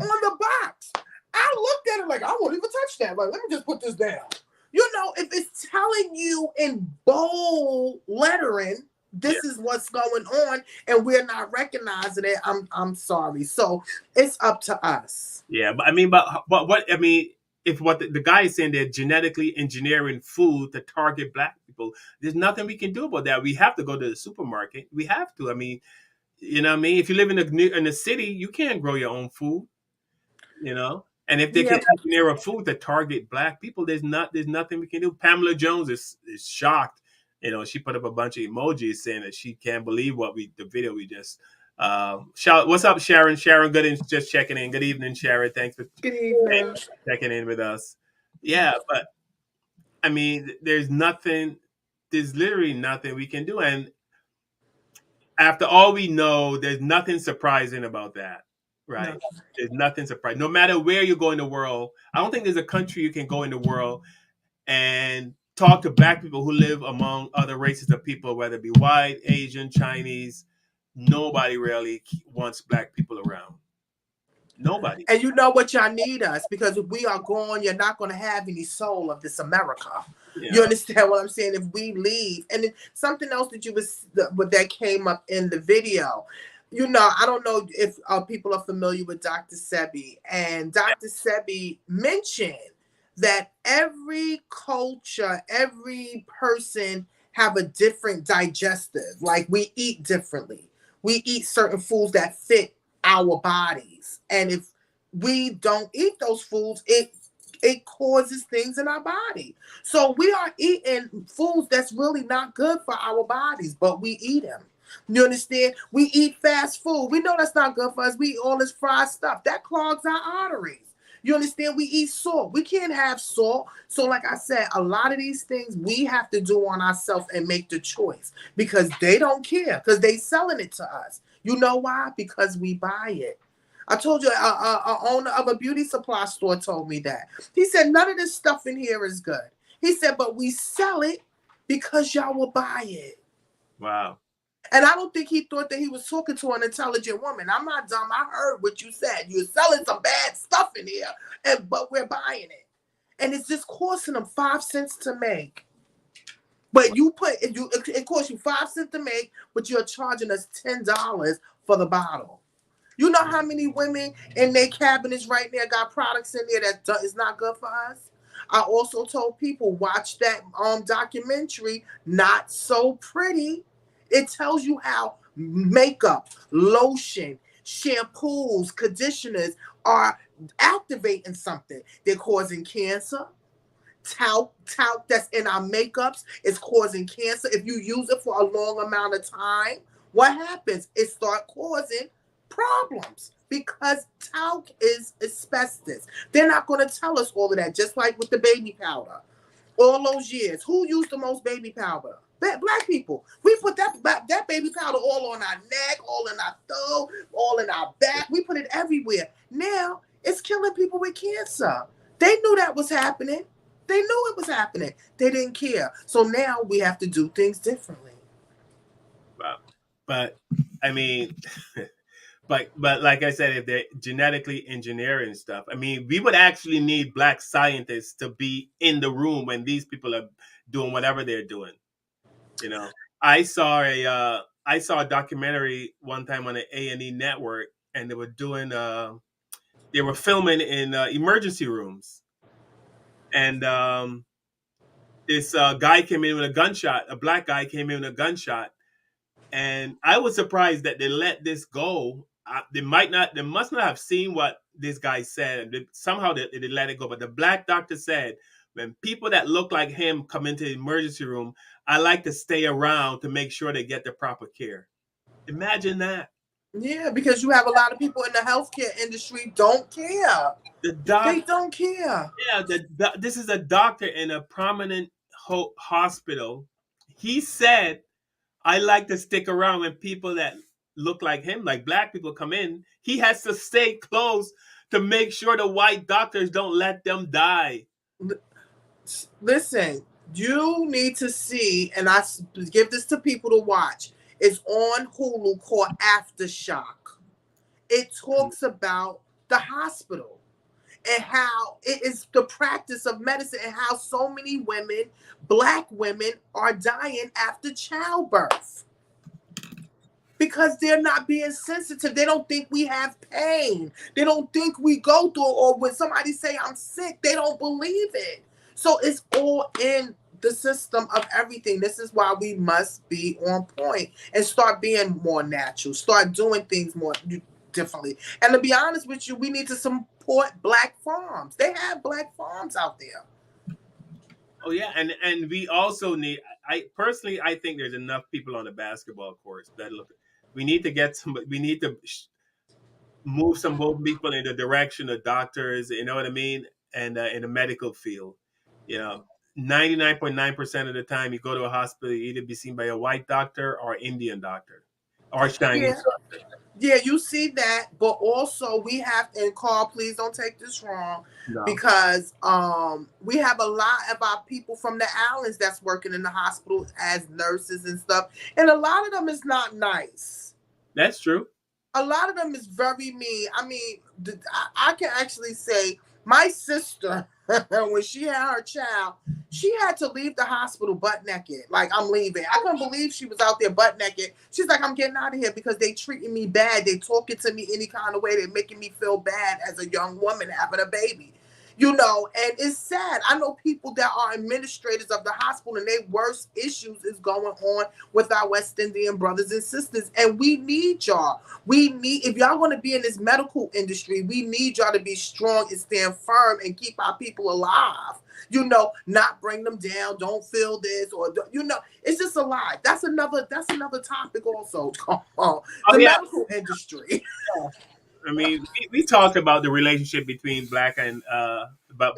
on the box. I looked at it like, I won't even touch that. Like, let me just put this down. If it's telling you in bold lettering This is what's going on, and we're not recognizing it. I'm sorry. So it's up to us. Yeah, but I mean, but what I mean, if what the guy is saying, they're genetically engineering food to target black people, there's nothing we can do about that. We have to go to the supermarket. We have to. I mean, you know what I mean? If you live in a city, you can't grow your own food. You know, and if they Yeah. can engineer a food to target black people, there's nothing we can do. Pamela Jones is shocked. You know, she put up a bunch of emojis saying that she can't believe the video we just. What's up, Sharon? Sharon, good, just checking in. Good evening, Sharon. Thanks for Good evening. checking in with us. Yeah, but I mean, there's literally nothing we can do, and after all we know, there's nothing surprising about that, right? No. There's nothing surprising. No matter where you go in the world, I don't think there's a country you can go in the world and talk to black people who live among other races of people, whether it be white, Asian, Chinese. Nobody really wants black people around. Nobody. And you know what, y'all need us, because if we are gone, you're not going to have any soul of this America. Yeah. You understand what I'm saying? If we leave, and then something else that came up in the video, you know, I don't know if people are familiar with Dr. Sebi, and Dr. Sebi mentioned that every culture, every person have a different digestive. Like, we eat differently. We eat certain foods that fit our bodies, and if we don't eat those foods, it causes things in our body. So we are eating foods that's really not good for our bodies, but we eat them. You understand? We eat fast food. We know that's not good for us. We eat all this fried stuff that clogs our arteries. You understand? We eat salt. We can't have salt. So like I said, a lot of these things we have to do on ourselves and make the choice, because they don't care, because they selling it to us. You know why? Because we buy it. I told you, a owner of a beauty supply store told me that. He said, none of this stuff in here is good. He said, but we sell it because y'all will buy it. Wow. And I don't think he thought that he was talking to an intelligent woman. I'm not dumb. I heard what you said. You're selling some bad stuff in here, but we're buying it. And it's just costing them 5 cents to make. But it costs you 5 cents to make, but you're charging us $10 for the bottle. You know how many women in their cabinets right now got products in there that is not good for us? I also told people, watch that documentary, Not So Pretty. It tells you how makeup, lotion, shampoos, conditioners are activating something. They're causing cancer. Talc that's in our makeups is causing cancer. If you use it for a long amount of time, what happens? It starts causing problems, because talc is asbestos. They're not going to tell us all of that, just like with the baby powder. All those years, who used the most baby powder? Black people. We put that baby powder all on our neck, all in our throat, all in our back. We put it everywhere. Now it's killing people with cancer. They knew that was happening. They knew it was happening. They didn't care. So now we have to do things differently. Wow. But I mean, but like I said, if they're genetically engineering stuff, I mean, we would actually need black scientists to be in the room when these people are doing whatever they're doing. You know, I saw a documentary one time on the A&E network, and they were filming in emergency rooms, and this guy came in with a gunshot. A black guy came in with a gunshot, and I was surprised that they let this go. They must not have seen what this guy said. Somehow they let it go. But the black doctor said, when people that look like him come into the emergency room, I like to stay around to make sure they get the proper care. Imagine that. Yeah, because you have a lot of people in the healthcare industry don't care. They don't care. Yeah, this is a doctor in a prominent hospital. He said, I like to stick around when people that look like him, like black people, come in. He has to stay close to make sure the white doctors don't let them die. Listen, you need to see, and I give this to people to watch. It's on Hulu called Aftershock. It talks about the hospital and how it is the practice of medicine, and how so many women, black women, are dying after childbirth. Because they're not being sensitive. They don't think we have pain. They don't think we go through, or when somebody say I'm sick, they don't believe it. So it's all in the system of everything. This is why we must be on point and start being more natural, start doing things more differently. And to be honest with you, we need to support Black farms. They have Black farms out there. Oh yeah, and we also need. I personally, I think there's enough people on the basketball courts that look. We need to get some. We need to move some more people in the direction of doctors. You know what I mean? And in the medical field, 99.9% of the time you go to a hospital, you either be seen by a white doctor or Indian doctor or Chinese doctor. Yeah, you see that, but also we have, and Carl, please don't take this wrong, No. because we have a lot of our people from the islands that's working in the hospital as nurses and stuff, and a lot of them is not nice. That's true. A lot of them is very mean. I mean, I can actually say my sister, when she had her child, she had to leave the hospital butt naked. Like, I'm leaving. I couldn't believe she was out there butt naked. She's like, I'm getting out of here because they treating me bad. They talking to me any kind of way. They're making me feel bad as a young woman having a baby. And it's sad. I know people that are administrators of the hospital, and their worst issues is going on with our West Indian brothers and sisters. And we need y'all. If y'all want to be in this medical industry, we need y'all to be strong and stand firm and keep our people alive. Not bring them down. Don't feel this, or it's just a lie. That's another topic also. Medical industry. I mean, we talked about the relationship between Black and Black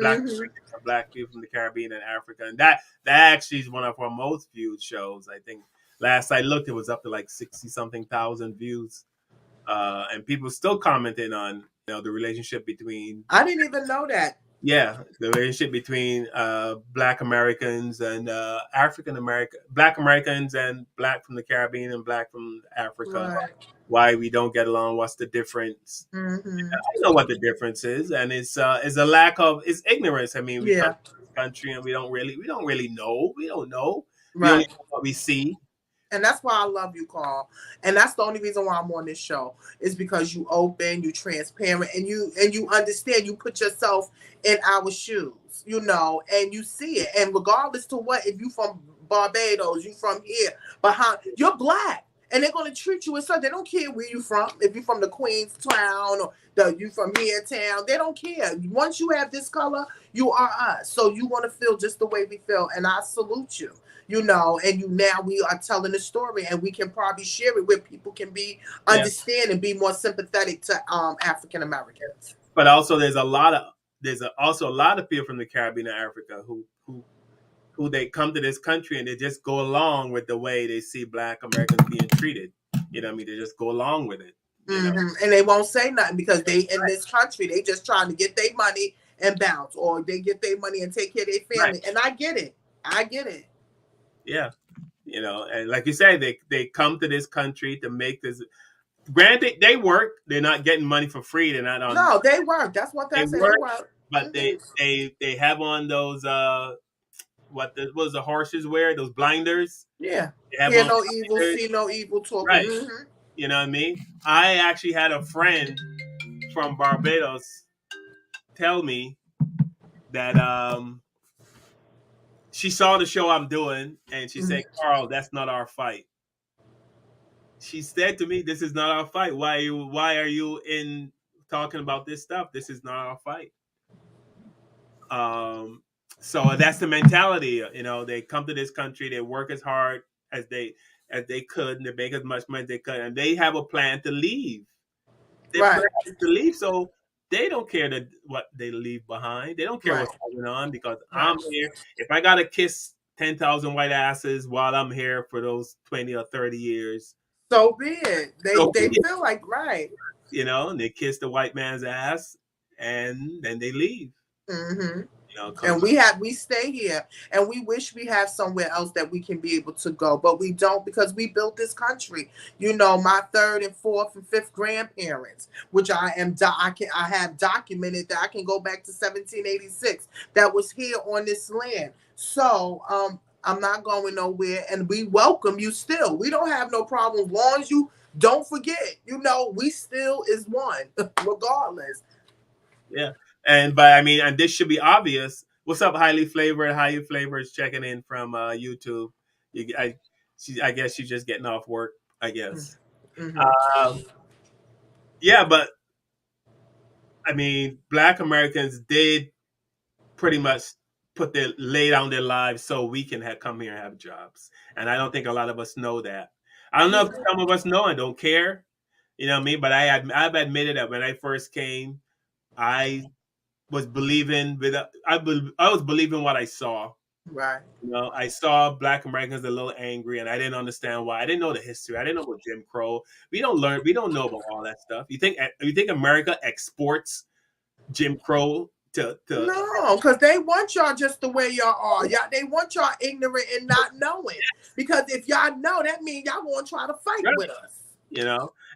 people from the Caribbean and Africa, and that actually is one of our most viewed shows. I think last I looked, it was up to like 60-something thousand views, and people still commenting on the relationship between. I didn't even know that. Yeah, the relationship between Black Americans and African American, Black Americans and Black from the Caribbean and Black from Africa. Right. Why we don't get along? What's the difference? Mm-hmm. I know what the difference is, and it's a lack of ignorance. I mean, we come to this country and we don't really know. We don't know. We only know what we see. And that's why I love you, Carl. And that's the only reason why I'm on this show, is because you open, you transparent, and you understand. You put yourself in our shoes, and you see it. And regardless to what, if you from Barbados, you from here, you're Black. And they're going to treat you as such. They don't care where you're from. If you're from the Queens town or you from here town, they don't care. Once you have this color, you are us. So you want to feel just the way we feel. And I salute you, and now we are telling the story, and we can probably share it where people can understand and be more sympathetic to African Americans. But also there's also a lot of people from the Caribbean and Africa who they come to this country and they just go along with the way they see Black Americans being treated. You know what I mean? They just go along with it. And they won't say nothing because they in this country, they just trying to get their money and bounce, or they get their money and take care of their family. Right. And I get it. Yeah. And like you said, they come to this country to make this. Granted, they work. They're not getting money for free. They're not on. No, they work. That's what they say. They work. But they have on those what was the horses wear? Those blinders. Yeah. Hear no evil, see no evil, talk. Right. Mm-hmm. You know what I mean? I actually had a friend from Barbados tell me that she saw the show I'm doing, and she said, "Carl, that's not our fight." She said to me, "This is not our fight. Why are you in talking about this stuff? This is not our fight." So that's the mentality. They come to this country, they work as hard as they could, and they make as much money as they could, and they have a plan to leave. So they don't care what they leave behind. They don't care what's going on, because I'm here. If I gotta kiss 10,000 white asses while I'm here for those 20 or 30 years, so be it. They feel like and they kiss the white man's ass, and then they leave. Mm-hmm. And we stay here, and we wish we have somewhere else that we can be able to go, but we don't, because we built this country. My third and fourth and fifth grandparents, which I have documented, that I can go back to 1786, that was here on this land. So I'm not going nowhere, and we welcome you still. We don't have no problem as long as you don't forget, we still is one, regardless. Yeah. But I mean, and this should be obvious. What's up, Highly Flavored? Highly Flavored is checking in from YouTube. I guess she's just getting off work, I guess. Yeah, but I mean, Black Americans did pretty much lay down their lives so we can come here and have jobs. And I don't think a lot of us know that. I don't know if some of us know and don't care. You know what I mean? But I've admitted that when I first came, I was believing I was believing what I saw. Right. I saw Black Americans a little angry, and I didn't understand why. I didn't know the history. I didn't know about Jim Crow. We don't know about all that stuff. You think America exports Jim Crow to No, because they want y'all just the way y'all are. They want y'all ignorant and not knowing. Because if y'all know, that means y'all gonna try to fight with us.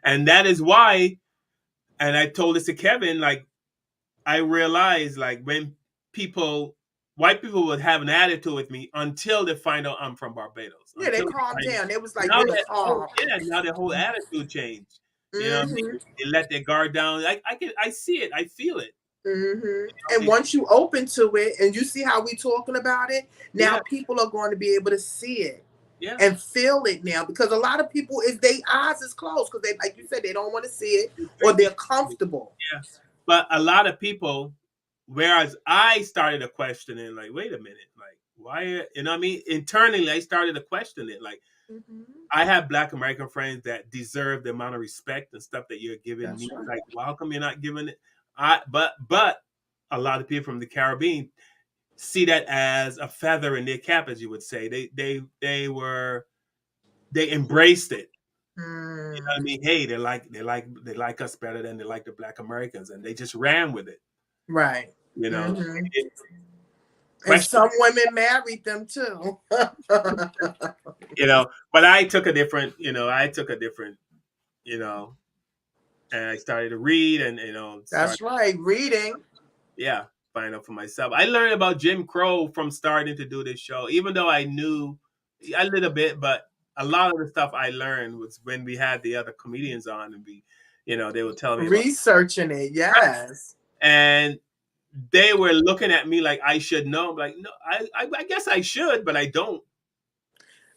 And that is why. And I told this to Kevin, like, I realized, like, when white people would have an attitude with me until they find out I'm from Barbados. Yeah, they calmed down. It was like, now their whole attitude changed. They let their guard down. I see it. I feel it. And once you open to it and you see how we talking about it, now people are going to be able to see it and feel it now, because a lot of people, their eyes is closed because they, like you said, they don't want to see it or they're comfortable. Yeah. But a lot of people, whereas I started to question it, like, wait a minute, like, why, what I mean? Internally, I started to question it. Like, I have Black American friends that deserve the amount of respect and stuff that you're giving me. Right. Like, well, how come you're not giving it? But a lot of people from the Caribbean see that as a feather in their cap, as you would say. They embraced it. You know what I mean? Hey, they like us better than they like the Black Americans, and they just ran with it. Right. And some women married them too. But I took a different, and I started to read and, That's right. Reading. Yeah. Find out for myself. I learned about Jim Crow from starting to do this show, even though I knew a little bit, but a lot of the stuff I learned was when we had the other comedians on, and they would tell me researching it. Yes. And they were looking at me like I should know. I'm like, no, I guess I should, but I don't.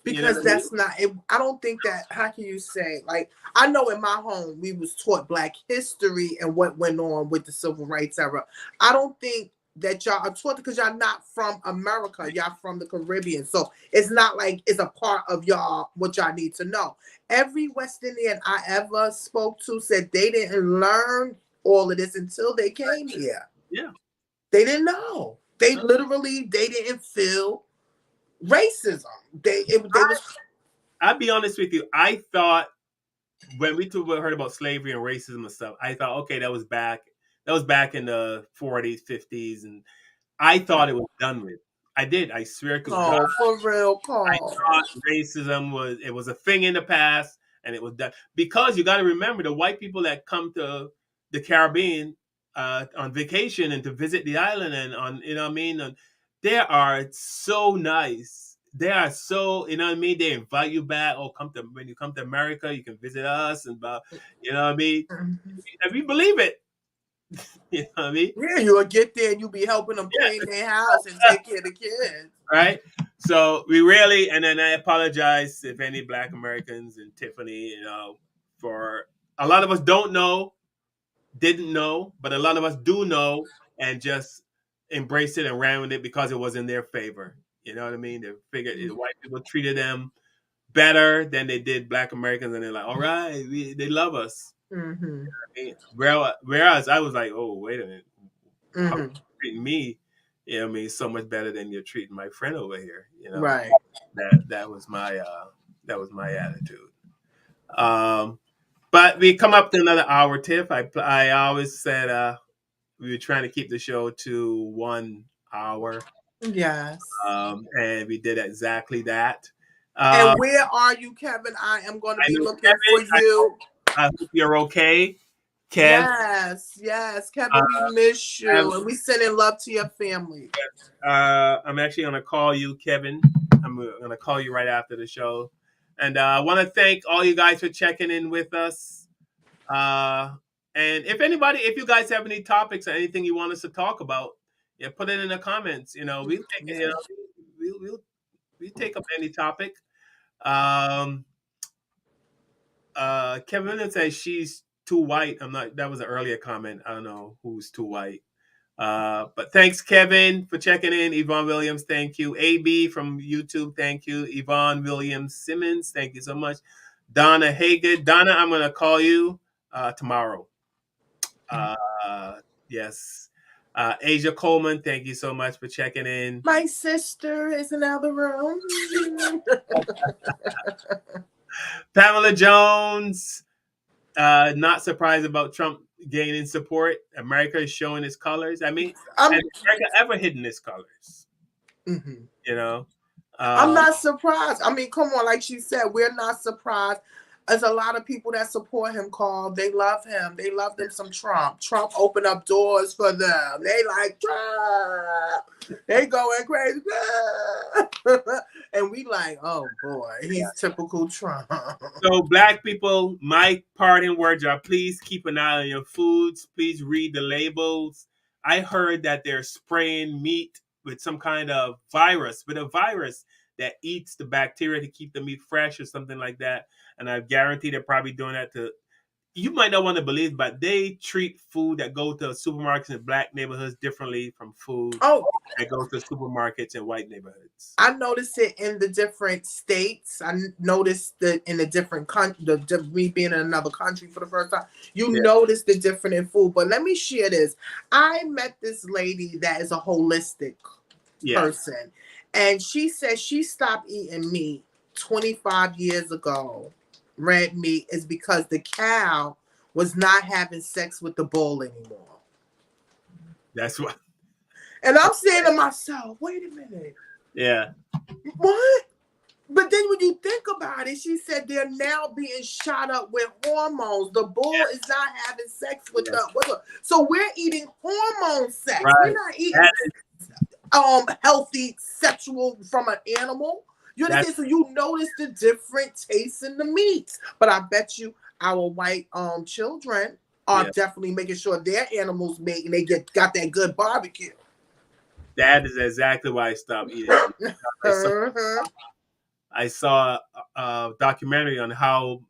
Because that's not, I don't think that, how can you say, like, I know in my home, we was taught Black history and what went on with the Civil Rights era. I don't think that y'all are taught, because y'all not from America, y'all from the Caribbean. So it's not like it's a part of y'all, what y'all need to know. Every West Indian I ever spoke to said they didn't learn all of this until they came here. Yeah. They didn't know. They didn't feel racism. I'll be honest with you. I thought when we heard about slavery and racism and stuff, I thought, okay, that was back in the 40s, 50s, and I thought it was done with. I did. I swear to God. For real, Carl. I thought racism was a thing in the past, and it was done. Because you got to remember, the white people that come to the Caribbean on vacation and to visit the island and on, what I mean, and they are so nice. They are so, what I mean, they invite you back. Oh, when you come to America, you can visit us, and what I mean. If you believe it. You know what I mean? Yeah, you'll get there and you'll be helping them clean their house and take care of the kids. Right? So we really, and then I apologize if any Black Americans and Tiffany, for a lot of us didn't know, but a lot of us do know and just embraced it and ran with it because it was in their favor. You know what I mean? They figured the white people treated them better than they did Black Americans, and they're like, all right, they love us. Mm-hmm. Whereas I was like, oh, wait a minute, how are you treating me? So much better than you're treating my friend over here. Right. That was my attitude. But we come up to another hour, Tiff. I always said we were trying to keep the show to 1 hour. Yes. And we did exactly that. And where are you, Kevin? I am going to be looking for you. I hope you're okay, Kev. Yes. Kevin, we miss you. And we sending love to your family. I'm actually going to call you, Kevin. I'm going to call you right after the show. And I want to thank all you guys for checking in with us. And if you guys have any topics or anything you want us to talk about, yeah, put it in the comments. We'll take it. We'll take up any topic. Kevin says she's too white. That was an earlier comment. I don't know who's too white. But thanks, Kevin, for checking in. Yvonne Williams, thank you. AB from YouTube, thank you. Yvonne Williams Simmons, thank you so much. Donna Hagen. Donna, I'm going to call you tomorrow. Yes. Asia Coleman, thank you so much for checking in. My sister is in the other room. Pamela Jones, not surprised about Trump gaining support. America is showing its colors. I mean, has America ever hidden its colors? Mm-hmm. I'm not surprised. I mean, come on, like she said, we're not surprised. There's a lot of people that support him, Carl. They love him. They love them some Trump. Trump opened up doors for them. They like Trump. They going crazy. And we like, oh boy, he's typical Trump. So black people, my parting words are please keep an eye on your foods. Please read the labels. I heard that they're spraying meat with some kind of virus, that eats the bacteria to keep the meat fresh or something like that. And I guarantee they're probably doing that you might not want to believe, but they treat food that go to supermarkets in black neighborhoods differently from food that goes to supermarkets in white neighborhoods. I noticed it in the different states. I noticed that in the different country, me being in another country for the first time, notice the different in food. But let me share this. I met this lady that is a holistic person. And she said she stopped eating meat 25 years ago. Red meat is because the cow was not having sex with the bull anymore. That's what. And I'm saying to myself, wait a minute. Yeah. What? But then when you think about it, she said they're now being shot up with hormones. The bull is not having sex with the. So we're eating hormone sex. Right. We're not eating healthy sexual from an animal. You understand? So you notice the different tastes in the meats. But I bet you our white children are definitely making sure their animals make and they got that good barbecue. That is exactly why I stopped eating. I saw a documentary on how,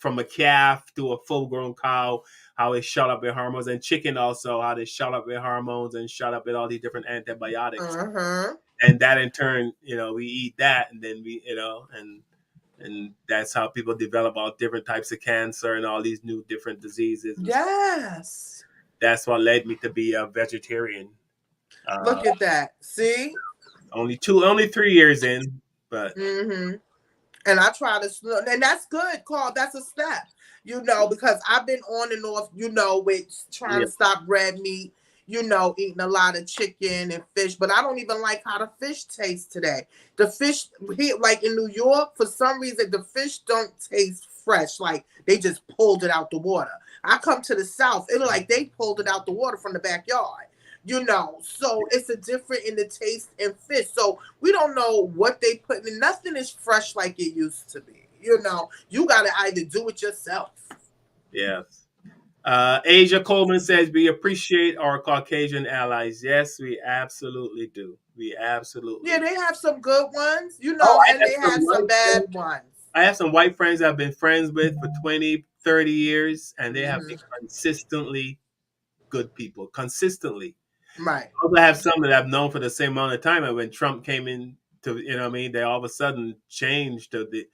from a calf to a full-grown cow, how it shot up with hormones, and chicken also, how they shot up with hormones and shot up with all these different antibiotics. And that in turn, we eat that, and then we, and that's how people develop all different types of cancer and all these new different diseases. Yes. That's what led me to be a vegetarian. Look at that. See? Only 3 years in, but. And I try to, and that's good, Carl. That's a step, because I've been on and off, with trying to stop red meat. Eating a lot of chicken and fish, but I don't even like how the fish tastes today. The fish here, like in New York, for some reason, the fish don't taste fresh. Like they just pulled it out the water. I come to the South, it look like they pulled it out the water from the backyard. So it's a different in the taste in fish. So we don't know what they put in. Nothing is fresh like it used to be. You got to either do it yourself. Yes. Asia Coleman says, we appreciate our Caucasian allies. Yes, we absolutely do. We absolutely. Yeah, they have some good ones, and they have some bad ones. I have some white friends I've been friends with for 20, 30 years, and they have been consistently good people. Consistently. Right. I also have some that I've known for the same amount of time, and when Trump came in to, they all of a sudden changed to the.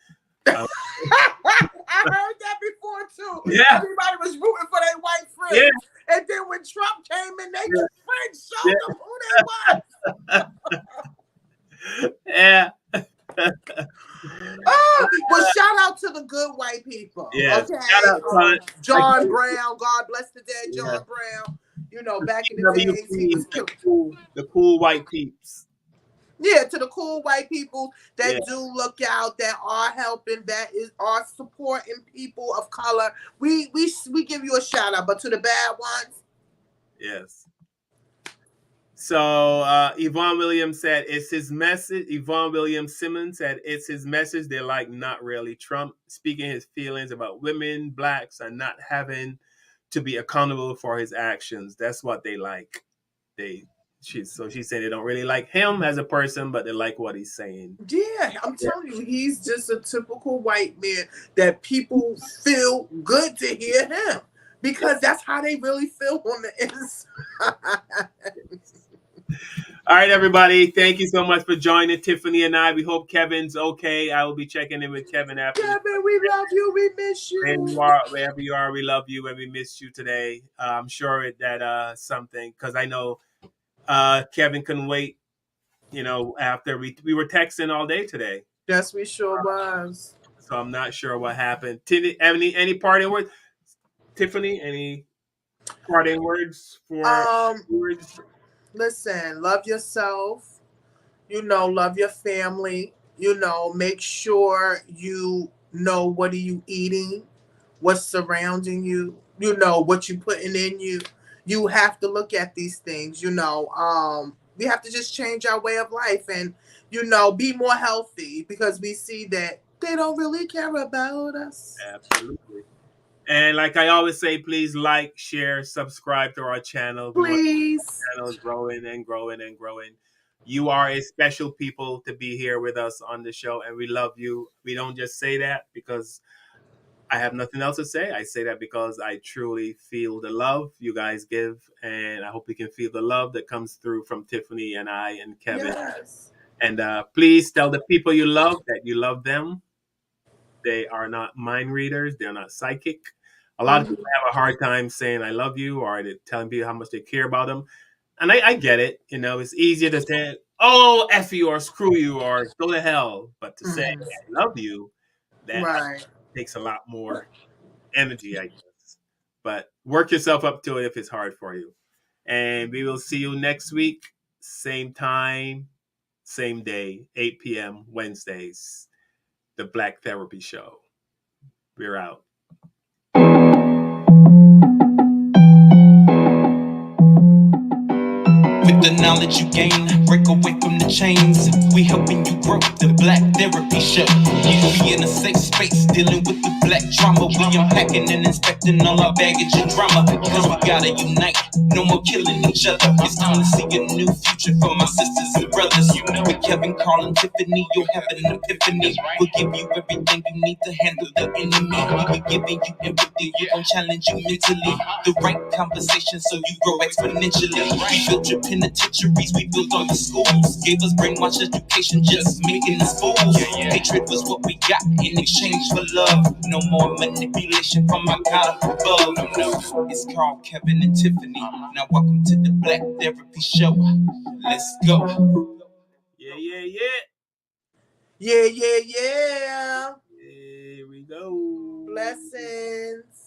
I heard that before too. Yeah. Everybody was rooting for their white friends. Yeah. And then when Trump came in, they friends showed them who they were. Yeah. Well, shout out to the good white people. Yeah. Okay. Shout out John Brown. God bless the dead John Brown. Back in the days, he was the cool white peeps. Yeah, to the cool white people that do look out, that are helping, are supporting people of color. We give you a shout out, but to the bad ones, yes. So Yvonne Williams said it's his message. Yvonne Williams Simmons said it's his message. They're like, not really. Trump speaking his feelings about women, blacks, and not having to be accountable for his actions. That's what they like. She said they don't really like him as a person, but they like what he's saying. Yeah, I'm telling you, he's just a typical white man that people feel good to hear him because that's how they really feel on the inside. All right, everybody. Thank you so much for joining Tiffany and I. We hope Kevin's okay. I will be checking in with Kevin after. Kevin, we love you. We miss you. Wherever you are, we love you and we missed you today. I'm sure that something, because I know Kevin couldn't wait. After we were texting all day today. Yes, we sure was. So I'm not sure what happened. Any parting words? Tiffany, any parting words for viewers? Listen, love yourself, love your family, make sure you know what are you eating, what's surrounding you, what you putting in you. You have to look at these things, we have to just change our way of life and, be more healthy because we see that they don't really care about us. Absolutely. And like I always say, please like, share, subscribe to our channel. Please. Our channel is growing and growing and growing. You are a special people to be here with us on the show, and we love you. We don't just say that because I have nothing else to say. I say that because I truly feel the love you guys give, and I hope you can feel the love that comes through from Tiffany and I and Kevin. Yes. And please tell the people you love that you love them. They are not mind readers. They're not psychic. A lot of people have a hard time saying I love you or they're telling people how much they care about them. And I get it. It's easier to say, oh, F you or screw you or go to hell. But to say I love you, that takes a lot more energy, I guess. But work yourself up to it if it's hard for you. And we will see you next week. Same time, same day, 8 p.m. Wednesdays. The Black Therapy Show. We're out. With the knowledge you gain, break away from the chains. We helping you grow, the Black Therapy Show. You be in a safe space, dealing with the black trauma. We unpacking and inspecting all our baggage and drama. Cause we gotta unite, no more killing each other. It's time to see a new future for my sisters and brothers. With Kevin, Carl, and Tiffany, you'll have an epiphany. We'll give you everything you need to handle the enemy. We'll be giving you empathy, we gon' challenge you mentally. The right conversation so you grow exponentially. We built your penitentiaries, we built all your schools. Gave us brainwash education, just making us fools. Hatred was what we got in exchange for love. No more manipulation from our God up above. No, it's Carl, Kevin, and Tiffany. Now welcome to the Black Therapy Show. Let's go. Yeah, yeah, yeah. Yeah, yeah, yeah. Here we go. Blessings.